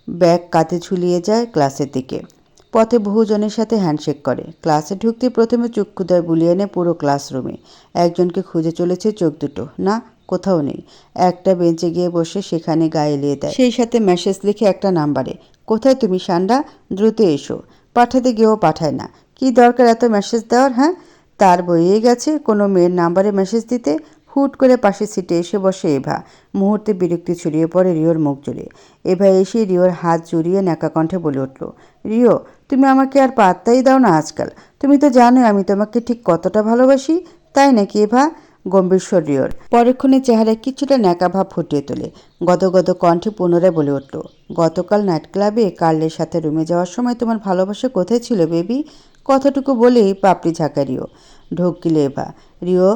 ব্যাগ কাঁধে ঝুলিয়ে যায় ক্লাসের দিকে। পথে বহুজনের সাথে হ্যান্ডশেক করে। ক্লাসে ঢুকতে প্রথমে চক্ষুদয় বুলিয়ে নেয় পুরো ক্লাসরুমে। একজনকে খুঁজে চলেছে চোখ দুটো। না, কোথাও নেই। একটা বেঞ্চে গিয়ে বসে সেখানে গায়ে এলিয়ে দেয়, সেই সাথে মেসেজ লিখে একটা নাম্বারে। কোথায় তুমি সান্ডা? দ্রুত এসো। পাঠাতে গিয়েও পাঠায় না। কি দরকার এত মেসেজ দেওয়ার? হ্যাঁ, তার বইয়ে গেছে কোনো মেয়ের নাম্বারে মেসেজ দিতে। হুট করে পাশের সিটে এসে বসে এভা। মুহূর্তে বিরক্তি ছড়িয়ে পড়ে রিওর মুখ জুড়ে। এভা এসে রিওর হাত জড়িয়ে ন্যাকা কণ্ঠে বলে উঠল, রিও, তুমি আমাকে আর পাত্তাই দাও না আজকাল। তুমি তো জানোই আমি তোমাকে ঠিক কতটা ভালোবাসি। তাই নাকি এভা? গম্ভীর স্বর রিওর। পরক্ষণে চেহারায় কিছুটা ন্যাকা ভাব ফুটিয়ে তোলে। গদগদ কণ্ঠে পুনরায় বলে উঠল, গতকাল নাইট ক্লাবে কার্লের সাথে রুমে যাওয়ার সময় তোমার ভালোবাসা কোথায় ছিল বেবি? কথাটুকু বলেই পাপড়ি ঝাঁকা রিও। ঢোক গিল এভা। রিও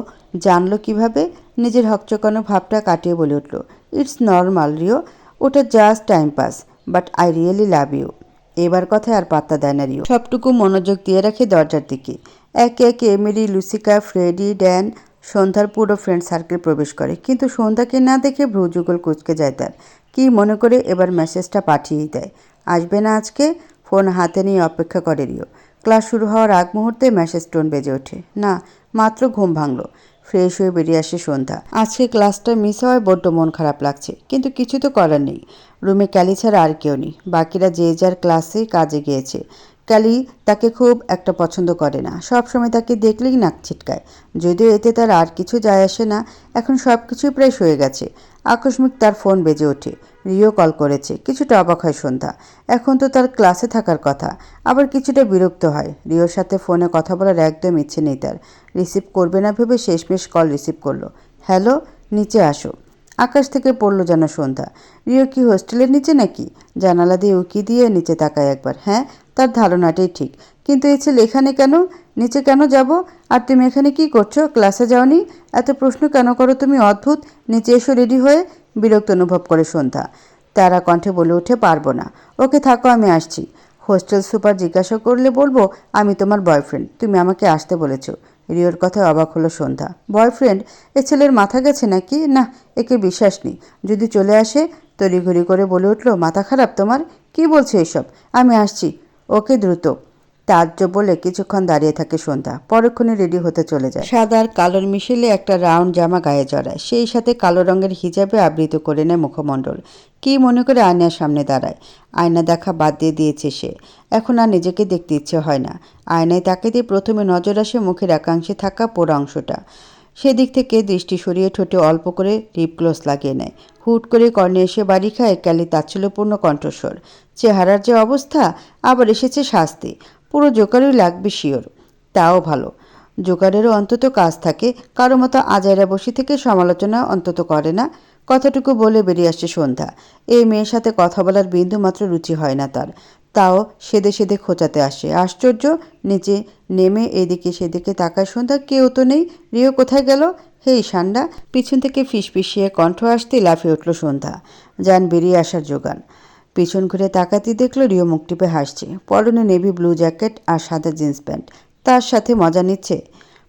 জানলো কিভাবে? নিজের হকচকানো ভাবটা কাটিয়ে বলে উঠল, ইটস নর্মাল রিও, ওটা just time pass, but I really love you. এবার কথায় আর পাত্তা দেয় না রিও। সবটুকু মনোযোগ দিয়ে রাখে দরজার দিকে। একে একে এমিলি, লুসিকা, ফ্রেডি, ড্যান, সন্ধ্যার পুরো ফ্রেন্ড সার্কেল প্রবেশ করে। কিন্তু সন্ধ্যাকে না দেখে ভ্রুযুগল কুঁচকে যায় তার। কি মনে করে এবার মেসেজটা পাঠিয়েই দেয়। আসবে না আজকে? ফোন হাতে নিয়ে অপেক্ষা করে রিও। ক্লাস শুরু হওয়ার আগ মুহূর্তে মেসেজ টোন বেজে ওঠে। না, মাত্র ঘুম ভাঙলো। ফ্রেশ হয়ে বেরিয়ে আসে সন্ধ্যা। আজকে ক্লাসটা মিস হওয়ায় বড্ড মন খারাপ লাগছে, কিন্তু কিছু তো করার নেই। রুমে ক্যালি ছাড়া আর কেউ নেই। বাকিরা যে যার ক্লাসে কাজে গিয়েছে। ক্যালি তাকে খুব একটা পছন্দ করে না। সবসময় তাকে দেখলেই নাক ছিটকায়। যদিও এতে তার আর কিছু যায় আসে না। এখন সব কিছুই প্রায় হয়ে গেছে। আকস্মিক তার ফোন বেজে ওঠে। রিও কল করেছে। কিছুটা অবাক হয় সন্ধ্যা। এখন তো তার ক্লাসে থাকার কথা। আবার কিছুটা বিরক্ত হয়। রিওর সাথে ফোনে কথা বলার একদম ইচ্ছে নেই তার। রিসিভ করবে না ভেবে শেষমেশ কল রিসিভ করলো। হ্যালো, নিচে আসো। আকাশ থেকে পড়ল যেন সন্ধ্যা। রিও কি হোস্টেলের নিচে নাকি? জানালা দিয়ে উকি দিয়ে নিচে তাকায় একবার। হ্যাঁ, তার ধারণাটাই ঠিক। কিন্তু এই ছেলে এখানে কেন? নিচে কেন যাব? আর তুমি এখানে কি করছো? ক্লাসে যাওনি? এত প্রশ্ন কেন করো তুমি? অদ্ভুত। নিচে এসো রেডি হয়ে। বিরক্ত অনুভব করে সন্ধ্যা। তারা কণ্ঠে বলে ওঠে, পারবো না। ওকে থাকো, আমি আসছি। হোস্টেল সুপার জিজ্ঞাসা করলে বলবো আমি তোমার বয়ফ্রেন্ড, তুমি আমাকে আসতে বলেছো। রিওর কথায় অবাক হলো সন্ধ্যা। বয়ফ্রেন্ড? এ ছেলের মাথা গেছে নাকি? না, একে বিশ্বাস নেই। যদি চলে আসে? তড়িঘড়ি করে বলে উঠল, মাথা খারাপ তোমার? কি বলছে এসব? আমি আসছি। ওকে দ্রুত। তাজ্জব বলে কিছুক্ষণ দাঁড়িয়ে থাকে সন্ধ্যা, পরক্ষণে রেডি হতে চলে যায়। সাদা আর কালোর মিশেলে একটা রাউন্ড জামা গায়ে জড়ায়, সেই সাথে কালো রঙের হিজাবে আবৃত করে নেয় মুখমণ্ডল। কি মনে করে আয়নার সামনে দাঁড়ায়। আয়না দেখা বাদ দিয়ে দিয়েছে সে। এখন আর নিজেকে দেখতে ইচ্ছে হয় না। আয়নায় তাকাতে প্রথমে নজর আসে মুখের একাংশে থাকা পোড়া অংশটা। সেদিক থেকে দৃষ্টি সরিয়ে ঠোঁটে অল্প করে লিপ গ্লস লাগিয়ে নেয়। হুট করে কর্ণে এসে বাড়ি খায় ক্যালি তাচ্ছিল্যপূর্ণ কণ্ঠস্বর। চেহারার যে অবস্থা, আবার এসেছে শাস্তি। পুরো জোকারই লাগবে শিওর। তাও ভালো, জোকারেরও অন্তত কাজ থাকে, কারো মতো আজাইরা বসে থেকে সমালোচনা অন্তত করে না। কথাটুকু বলে বেরিয়ে আসছে সন্ধ্যা। এই মেয়ের সাথে কথা বলার বিন্দু মাত্র রুচি হয় না তার। তাও সেদে সেদে খোঁচাতে আসে। আশ্চর্য। নিচে নেমে এদিকে সেদিকে তাকায় সন্ধ্যা, কেউ তো নেই। রিও কোথায় গেল? হেই সান্ডা! পিছন থেকে ফিসফিসিয়ে কণ্ঠ আসতেই লাফিয়ে উঠল সন্ধ্যা। যান বেরিয়ে আসার জোগান। পিছন ঘুরে তাকাতেই দেখল রিও মুখ টিপে হাসছে। পরনে নেভি ব্লু জ্যাকেট আর সাদা জিন্স প্যান্ট। তার সাথে মজা নিচ্ছে।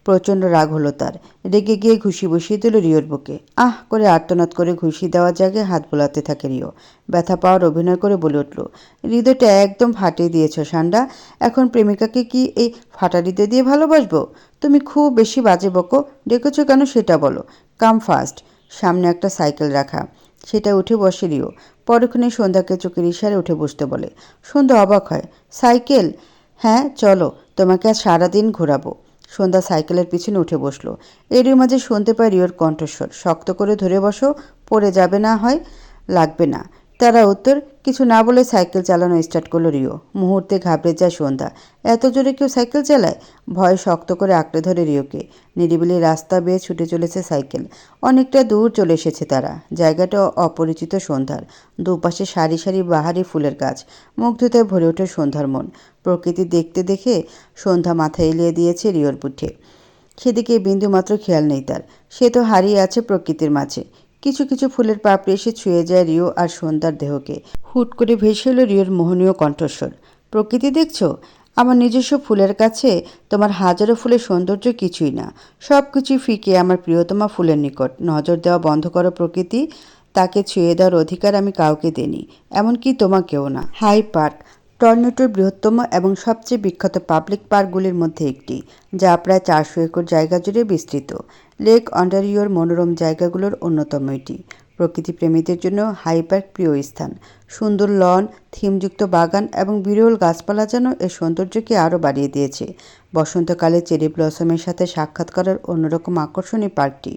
প্রচণ্ড রাগ হলো তার। রেগে গিয়ে ঘুষি বসিয়ে দিল রিওর বুকে। আহ করে আর্তনাদ করে ঘুষি দেওয়ার জায়গায় হাত বোলাতে থাকে রিও। ব্যথা পাওয়ার অভিনয় করে বলে উঠল, হৃদয়টা একদম ফাটিয়ে দিয়েছ সান্ডা। এখন প্রেমিকাকে কি এই ফাটা হৃদয় দিয়ে ভালোবাসবো? তুমি খুব বেশি বাজে বকো। ডেকেছো কেন সেটা বলো। কাম ফাস্ট। সামনে একটা সাইকেল রাখা, সেটা উঠে বসে রিও। পরক্ষণে সন্ধ্যাকে চোখের ইশারে উঠে বসতে বলে। সন্ধ্যা অবাক হয়। সাইকেল? হ্যাঁ চলো, তোমাকে আজ সারাদিন ঘোরাবো। সন্ধ্যা সাইকেলের পিছনে উঠে বসলো। এরই মাঝে শুনতে পায় রিওর কণ্ঠস্বর, শক্ত করে ধরে বসো, পড়ে যাবে না হয়। লাগবে না। তারা উত্তর। কিছু না বলে সাইকেল চালানো স্টার্ট করলো রিও। মুহূর্তে ঘাবড়ে যায় সন্ধ্যা। এত জোরে কেউ সাইকেল চালায়? ভয় শক্ত করে আঁকড়ে ধরে রিওকে। নিরিবিলি রাস্তা বেয়ে ছুটে চলেছে সাইকেল। অনেকটা দূর চলে এসেছে তারা। জায়গাটা অপরিচিত সন্ধ্যার। দুপাশে সারি সারি বাহারি ফুলের গাছ। মুগ্ধতায় ভরে ওঠে সন্ধ্যার মন। প্রকৃতি দেখতে দেখে সন্ধ্যা মাথা এলিয়ে দিয়েছে রিওর পিঠে। সেদিকে বিন্দুমাত্র খেয়াল নেই তার। সে তো হারিয়ে আছে প্রকৃতির মাঝে। কিছু কিছু ফুলের পাপড়ি এসে ছুঁয়ে যায় রিও আর সন্ধ্যার দেহকে। হুট করে ভেসে এলো রিওর মোহনীয় কণ্ঠস্বর। প্রকৃতি দেখছো? আমার নিজস্ব ফুলের কাছে তোমার হাজারো ফুলের সৌন্দর্য কিছুই না। সব কিছুই ফিকে আমার প্রিয়তমা ফুলের নিকট। নজর দেওয়া বন্ধ করো প্রকৃতি। তাকে ছুঁয়ে দেওয়ার অধিকার আমি কাউকে দেইনি, এমনকি তোমাকেও না। হাই পার্ক টরন্টোর বৃহত্তম এবং সবচেয়ে বিখ্যাত পাবলিক পার্কগুলির মধ্যে একটি, যা প্রায় 400 একর জায়গা জুড়ে বিস্তৃত। লেক অন্টারিওর মনোরম জায়গাগুলোর অন্যতম এটি। প্রকৃতিপ্রেমীদের জন্য হাই পার্ক প্রিয় স্থান। সুন্দর লন, থিমযুক্ত বাগান এবং বিরল গাছপালা যেন এর সৌন্দর্যকে আরও বাড়িয়ে দিয়েছে। বসন্তকালে চেরি ব্লসমের সাথে সাক্ষাৎ করার অন্যরকম আকর্ষণীয় পার্কটি।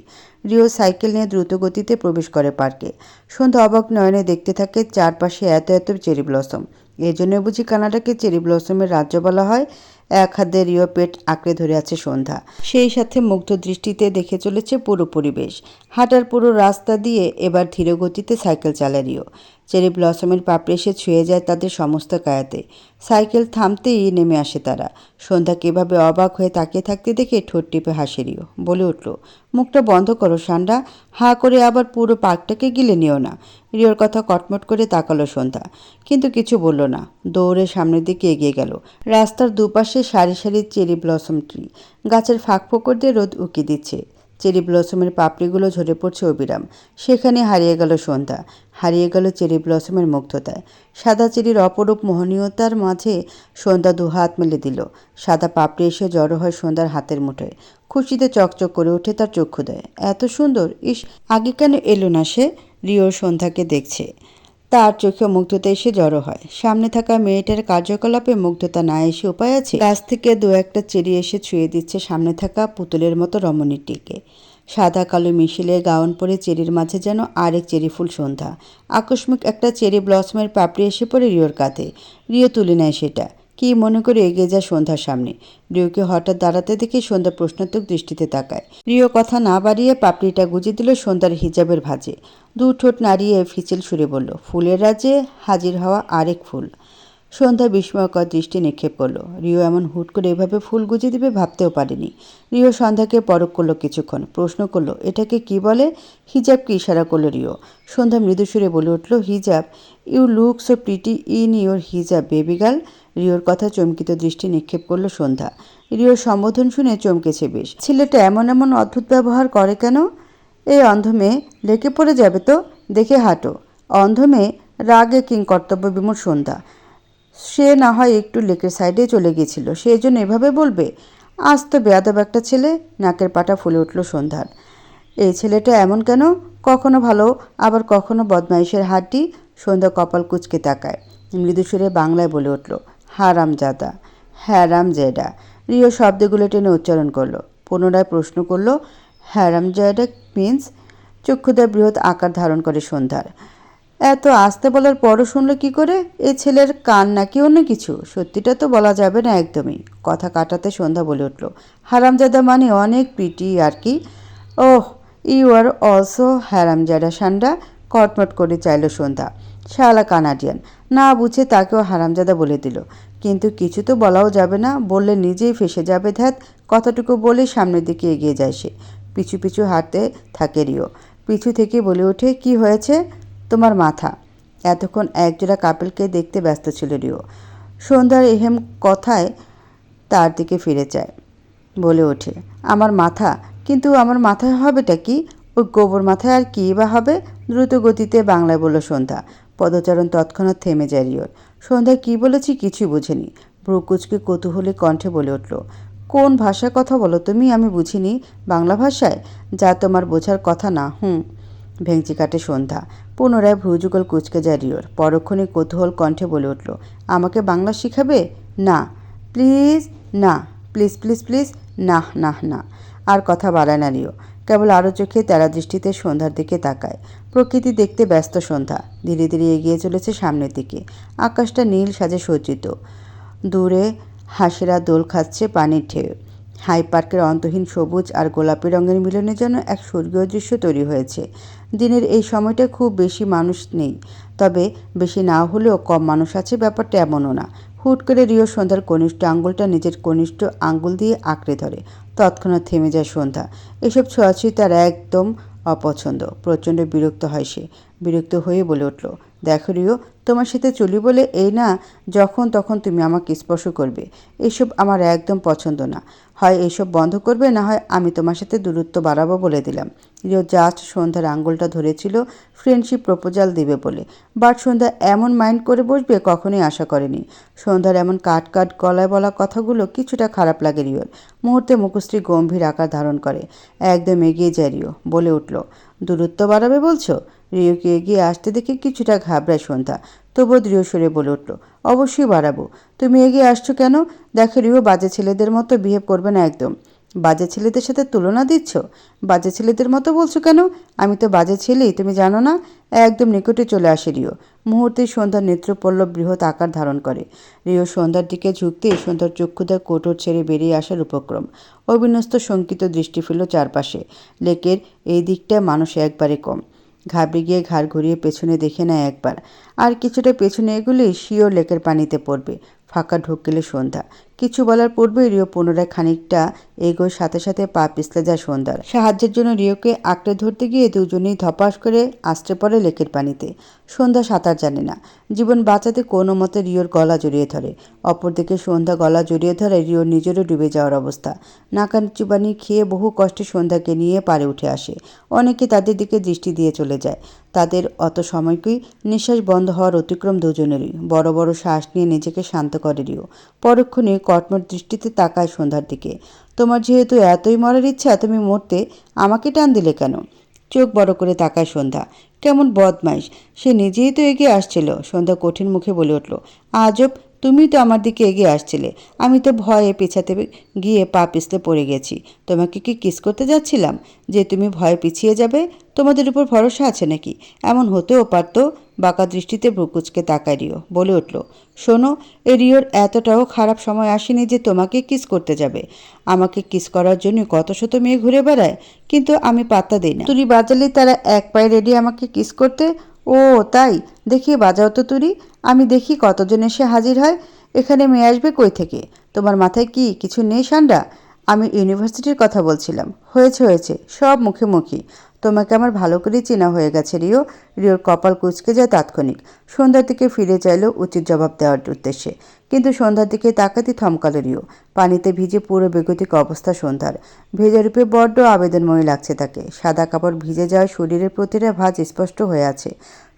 রিও সাইকেল নিয়ে দ্রুত গতিতে প্রবেশ করে পার্কে। সন্ধ্যা অবাক নয়নে দেখতে থাকে চারপাশে এত এত চেরি ব্লসম। এই জন্য বুঝি কানাডাকে চেরি ব্লসমের রাজ্য বলা হয়? এক হাতে রিও পেট আঁকড়ে ধরে আছে সন্ধ্যা। সেই সাথে মুগ্ধ দৃষ্টিতে দেখে চলেছে পুরো পরিবেশ। হাঁটার পুরো রাস্তা দিয়ে এবার ধীর গতিতে সাইকেল চালায় রিও। চেরি ব্লসমের পাপড়ি এসে ছুঁয়ে যায় তাদের সমস্ত কায়াতে। সাইকেল থামতেই নেমে আসে তারা। সন্ধ্যাকে এভাবে অবাক হয়ে তাকিয়ে থাকতে দেখে ঠোঁট টিপে হাসে রিও। বলে উঠল, মুখটা বন্ধ করো সান্ডা। হাঁ করে আবার পুরো পার্কটাকে গিলে নিও না। রিওর কথা কটমট করে তাকালো সন্ধ্যা, কিন্তু কিছু বলল না। দৌড়ে সামনের দিকে এগিয়ে গেল। রাস্তার দুপাশে সারি সারি চেরি ব্লসম ট্রি। গাছের ফাঁক ফোকর দিয়ে রোদ উকি দিচ্ছে। চেরি ব্লসমের পাপড়িগুলো ঝরে পড়ছে অবিরাম। সেখানে হারিয়ে গেল সন্ধ্যা। হারিয়ে গেল চেরি ব্লসমের মুগ্ধতায়। সাদা চেরির অপরূপ মোহনীয়তার মাঝে সন্ধ্যা দুহাত মেলে দিল। সাদা পাপড়ি এসে জড়ো হয় সন্ধ্যার হাতের মুঠোয়। খুশিতে চকচক করে ওঠে তার চক্ষুদয়। এত সুন্দর! ইস, আগে কেন এলো না সে? রিও সন্ধ্যাকে দেখছে। তার চোখে মুগ্ধতা এসে জড়ো হয়। সামনে থাকা মেয়েটার কার্যকলাপে মুগ্ধতা না এসে উপায় আছে? গাছ থেকে দু একটা চেরি এসে ছুঁয়ে দিচ্ছে সামনে থাকা পুতুলের মতো রমণীটিকে। সাদা কালো মিশেলে গাউন পরে চেরির মাঝে যেন আরেক চেরি ফুল সন্ধ্যা। আকস্মিক একটা চেরি ব্লসমের পাপড়ি এসে পড়ে রিওর কাঁধে। রিও তুলে নেয় সেটা। কি মনে করে এগিয়ে যায় সন্ধ্যার সামনে। রিওকে হঠাৎ দাঁড়াতে দেখে সন্ধ্যা প্রশ্নাত্মক দৃষ্টিতে তাকায়। রিও কথা না বাড়িয়ে পাপড়িটা গুজে দিল সন্ধ্যার হিজাবের ভাঁজে। দু ঠোঁট নাড়িয়ে ফিচেল সুরে বলল, ফুলের রাজ্যে হাজির হওয়া আরেক ফুল। সন্ধ্যা বিস্ময়কর দৃষ্টি নিক্ষেপ করলো। রিও এমন হুট করে এভাবে ফুল গুজে দিবে ভাবতেও পারেনি। রিও সন্ধ্যাকে পরখ করলো কিছুক্ষণ, প্রশ্ন করলো, এটাকে কি বলে? হিজাবকে ইশারা করলো রিও। সন্ধ্যা মৃদু সুরে বলে উঠল, হিজাব? You look so pretty in your হিজাব বেবি গার্ল। রিওর কথা চমকিত দৃষ্টি নিক্ষেপ করলো সন্ধ্যা। রিওর সম্বোধন শুনে চমকেছে বেশ। ছেলেটা এমন এমন অদ্ভুত ব্যবহার করে কেন? এই অন্ধ মেয়ে লেকে পড়ে যাবে তো, দেখে হাঁটো। অন্ধ মেয়ে? রাগে কিংকর্তব্য বিমূঢ় সন্ধ্যা। সে না হয় একটু লেকের সাইডে চলে গিয়েছিল, সেই জন্য এভাবে বলবে? আজ তো বেয়াদব একটা ছেলে। নাকের পাটা ফুলে উঠল সন্ধ্যার। এই ছেলেটা এমন কেন? কখনো ভালো আবার কখনো বদমাইশের হাড্ডি। সন্ধ্যা কপাল কুঁচকে তাকায়। মৃদু সুরে বাংলায় বলে উঠল, হারামজাদা। হ্যারামজেডা। রিও শব্দগুলো টেনে উচ্চারণ করলো। পুনরায় প্রশ্ন করলো, হ্যারামজেডা মিন্স? চক্ষুদার বৃহৎ আকার ধারণ করে সন্ধ্যার। এত আস্তে বলার পরও শুনল কি করে? এই ছেলের কান নাকি অন্য কিছু? সত্যিটা তো বলা যাবে না একদমই। কথা কাটাতে সন্ধ্যা বলে উঠল, হারামজাদা মানে অনেক প্রিটি আর কি। ওহ, ইউ আর অলসো হারামজাদা সান্ডা। কটমট করে চাইল সন্ধ্যা। শালা কানাডিয়ান। না বুঝে তাকেও হারামজাদা বলে দিল। কিন্তু কিছু তো বলাও যাবে না, বললে নিজেই ফেসে যাবে। ধ্যাত। কথাটুকু বলে সামনের দিকে এগিয়ে যায় সে। পিছু পিছু হাঁটতে থাকে রিও। পিছু থেকে বলে ওঠে, কি হয়েছে? তোমার মাথা। এতক্ষণ একজোড়া কাপেলকে দেখতে ব্যস্ত ছিল রিও। সন্ধ্যার এহেম কথায় তার দিকে ফিরে যায়। বলে ওঠে, আমার মাথা? কিন্তু আমার মাথায় হবেটা কি? ওই গোবর মাথায় আর কী বা হবে? দ্রুত গতিতে বাংলায় বলল সন্ধ্যা। পদচারণ তৎক্ষণাৎ থেমে যায় রিওর। সন্ধ্যা কী বলেছি কিছুই বোঝেনি। ভ্রুকুচকে কৌতূহলী কণ্ঠে বলে উঠল, কোন ভাষায় কথা বলো তুমি? আমি বুঝিনি। বাংলা ভাষায়? যা তোমার বোঝার কথা না। ভেঙচি কাটে সন্ধ্যা। পুনরায় ভ্রুযুগল কুচকে যায় রিওর। পরক্ষণে কৌতূহল কণ্ঠে বলে উঠল, আমাকে বাংলা শিখাবে? না প্লিজ, না প্লিজ প্লিজ প্লিজ, না না না। আর কথা বাড়ায় না রিও। কেবল আরও চোখে তেরা দৃষ্টিতে সন্ধ্যার দিকে তাকায়। প্রকৃতি দেখতে ব্যস্ত সন্ধ্যা। ধীরে ধীরে এগিয়ে চলেছে সামনের দিকে। আকাশটা নীল সাজে সজ্জিত। দূরে হাঁসেরা দোল খাচ্ছে পানির ঢেউ। হাই পার্কের অন্তহীন সবুজ আর গোলাপি রঙের মিলনের জন্য এক স্বর্গীয় দৃশ্য তৈরি হয়েছে। দিনের এই সময়টা খুব বেশি মানুষ নেই, তবে বেশি না হলেও কম মানুষ আছে ব্যাপারটা এমনও না। হুট করে রিও সন্ধ্যার কনিষ্ঠ আঙ্গুলটা নিজের কনিষ্ঠ আঙ্গুল দিয়ে আঁকড়ে ধরে। তৎক্ষণাৎ থেমে যায় সন্ধ্যা। এসব ছোঁয়াছুঁয়ি তার একদম অপছন্দ। প্রচণ্ড বিরক্ত হয় সে। বিরক্ত হয়ে বলে উঠল, দেখো রিও, তোমার সাথে চলি বলে এই না যখন তখন তুমি আমাকে স্পর্শ করবে। এসব আমার একদম পছন্দ না। হয় এসব বন্ধ করবে, না হয় আমি তোমার সাথে দূরত্ব বাড়াবো বলে দিলাম। রিও জাস্ট সন্ধ্যার আঙ্গুলটা ধরেছিল ফ্রেন্ডশিপ প্রপোজাল দিবে বলে। বাট সন্ধ্যা এমন মাইন্ড করে বসবে কখনোই আশা করেনি। সন্ধ্যার এমন কাট কাট গলায় বলা কথাগুলো কিছুটা খারাপ লাগে রিওর। মুহূর্তে মুখশ্রী গম্ভীর আকার ধারণ করে। একদম এগিয়ে যায় রিও। বলে উঠল, দূরত্ব বাড়াবে বলছো? রিওকে এগিয়ে আসতে দেখে কিছুটা ঘাবড়ায় সন্ধ্যা। তবুও দৃঢ় সুরে বলে উঠল, অবশ্যই বাড়াবো। তুমি এগিয়ে আসছো কেন? দেখো রিও, বাজে ছেলেদের মতো বিহেভ করবে না একদম। বাজে ছেলেদের সাথে তুলনা দিচ্ছ? বাজে ছেলেদের মতো বলছো কেন? আমি তো বাজে ছেলেই, তুমি জানো না? একদম নিকটে চলে আসে রিও। মুহূর্তে সন্ধ্যার নেত্রপল্লব বৃহৎ আকার ধারণ করে। রিও সন্ধ্যার দিকে ঝুঁকতেই সন্ধ্যার চক্ষুদার কোটর ছেড়ে বেরিয়ে আসার উপক্রম। অবিন্যস্ত শঙ্কিত দৃষ্টি ফেলল চারপাশে। লেকের এই দিকটায় মানুষ একবারে কম। ঘাবড়ে গিয়ে ঘাড় ঘুরিয়ে পেছনে দেখে নেয় একবার। আর কিছুটা পেছনে এগুলেই শিওর লেকের পানিতে পড়বে। ফাঁকা ঢোক গেলে সন্ধ্যা। কিছু বলার পূর্বেই রিও পুনরায় খানিকটা এগোয়, সাথে সাথে পা পিছলে যায় সন্ধ্যার। সাহায্যের জন্য রিওকে আঁকড়ে ধরতে গিয়ে দুজনেই ধপাস করে আছড়ে পড়ে লেকের পানিতে। সন্ধ্যা সাঁতার জানে না। জীবন বাঁচাতে কোনো মতে রিওর গলা জড়িয়ে ধরে। অপরদিকে সন্ধ্যা গলা জড়িয়ে ধরে রিওর নিজেরও ডুবে যাওয়ার অবস্থা। নাকান চুবানি খেয়ে বহু কষ্টে সন্ধ্যাকে নিয়ে পারে উঠে আসে। অনেকে তাদের দিকে দৃষ্টি দিয়ে চলে যায়। তাদের অত সময়কেই নিঃশ্বাস বন্ধ হওয়ার অতিক্রম দুজনেরই। বড় বড় শ্বাস নিয়ে নিজেকে শান্ত করে রিও। পরক্ষণে কটমট দৃষ্টিতে তাকায় সন্ধ্যার দিকে। তোমার যেহেতু এতই মরার ইচ্ছা, তুমি মরতে আমাকে টান দিলে কেন? চোখ বড় করে তাকায় সন্ধ্যা। কেমন বদমাইশ! সে নিজেই তো এগিয়ে আসছিল। সন্ধ্যা কঠিন মুখে বলে উঠল, আজব, তুমি তো আমার দিকে এগিয়ে আসছিলে। আমি তো ভয়ে পেছাতে গিয়ে পা পিছলে পড়ে গেছি। তোমাকে কি কিস করতে যাচ্ছিলাম যে তুমি ভয়ে পিছিয়ে যাবে? তোমাদের উপর ভরসা আছে নাকি? এমন হতেও পারতো। বাঁকা দৃষ্টিতে ভ্রুকুচকে তাকায় রিও। বলে উঠল, শোনো, এ রিওর এতটাও খারাপ সময় আসেনি যে তোমাকে কিস করতে যাবে। আমাকে কিস করার জন্য কত শত মেয়ে ঘুরে বেড়ায়, কিন্তু আমি পাত্তা দিই না। তুই বাজালে তারা এক পায়ে রেডি আমাকে কিস করতে। ও তাই, দেখি বাজাও তো তুড়ি, আমি দেখি কতজন এসে হাজির হয়। এখানে মেয়ে আসবে কই থেকে? তোমার মাথায় কি কিছু নেই সান্ডা? আমি ইউনিভার্সিটির কথা বলছিলাম। হয়েছে হয়েছে, সব মুখে। তোমাকে আমার ভালো করেই চেনা হয়ে গেছে রিও। রিওর কপাল কুঁচকে যায় তাৎক্ষণিক। সন্ধ্যার দিকে ফিরে চাইল উচিত জবাব দেওয়ার উদ্দেশ্যে, কিন্তু সন্ধ্যার দিকে তাকাতে থমকালো রিও। পানিতে ভিজে পুরো বেগতিক অবস্থা সন্ধ্যার। ভেজা রূপে বড্ড আবেদনময়ী লাগছে তাকে। সাদা কাপড় ভিজে যাওয়ায় শরীরের প্রতিটা ভাঁজ স্পষ্ট হয়ে আছে।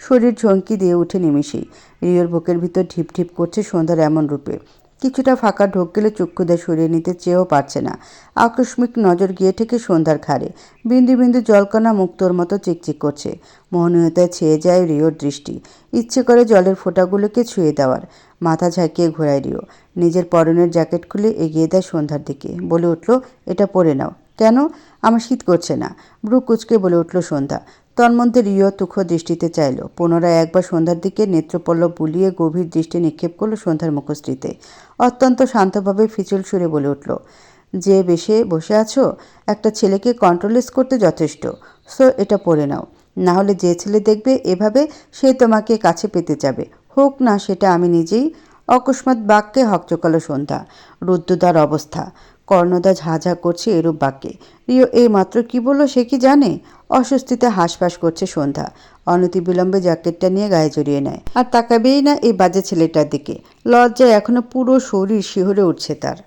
শরীর ঝঙ্কি দিয়ে উঠে নিমিষেই। রিওর বুকের ভিতর ঢিপ ঢিপ করছে সন্ধ্যার এমন রূপে। কিছুটা ফাঁকা ঢোক গেলে চক্ষুদের সরিয়ে নিতে চেয়েও পারছে না। আকস্মিক নজর গিয়ে ঠেকে সন্ধ্যার ঘাড়ে। বিন্দু বিন্দু জলকণা মুক্তোর মতো চিকচিক করছে। মোহনীয়তায় ছেয়ে যায় রিওর দৃষ্টি। ইচ্ছে করে জলের ফোঁটাগুলোকে ছুঁয়ে দেওয়ার। মাথা ঝাঁকিয়ে ঘোরায় রিও। নিজের পরনের জ্যাকেট খুলে এগিয়ে দেয় সন্ধ্যার দিকে। বলে উঠল, এটা পরে নাও। কেন? আমার শীত করছে না। ভ্রু কুচকে বলে উঠল সন্ধ্যা। তন্মধ্যে রিও তুখ দৃষ্টিতে চাইল। পুনরায় একবার সন্ধ্যার দিকে নেত্রপল্লব বুলিয়ে গভীর দৃষ্টি নিক্ষেপ করল সন্ধ্যার মুখশ্রীতে। অত্যন্ত শান্তভাবে ফিচুল সুরে বলে উঠল, যে বেশে বসে আছো, একটা ছেলেকে কন্ট্রোলেস করতে যথেষ্ট। সো এটা পরে নাও। না হলে যে ছেলে দেখবে এভাবে, সে তোমাকে কাছে পেতে যাবে, হোক না সেটা আমি নিজেই। অকস্মাৎ বাক্যে হকচকালো সন্ধ্যা। রুদ্ধদ্বার অবস্থা। কর্ণদা ঝাঁঝা করছে এরূপ বাক্যে। রিও এই মাত্র কি বলল সে কি জানে? অস্বস্তিতে হাঁসফাঁস করছে সন্ধ্যা। অনতিবিলম্বে জ্যাকেটটা নিয়ে গায়ে জড়িয়ে নেয়। আর তাকাবেই না এই বাজে ছেলেটার দিকে। লজ্জায় এখনো পুরো শরীর শিহরে উঠছে তার।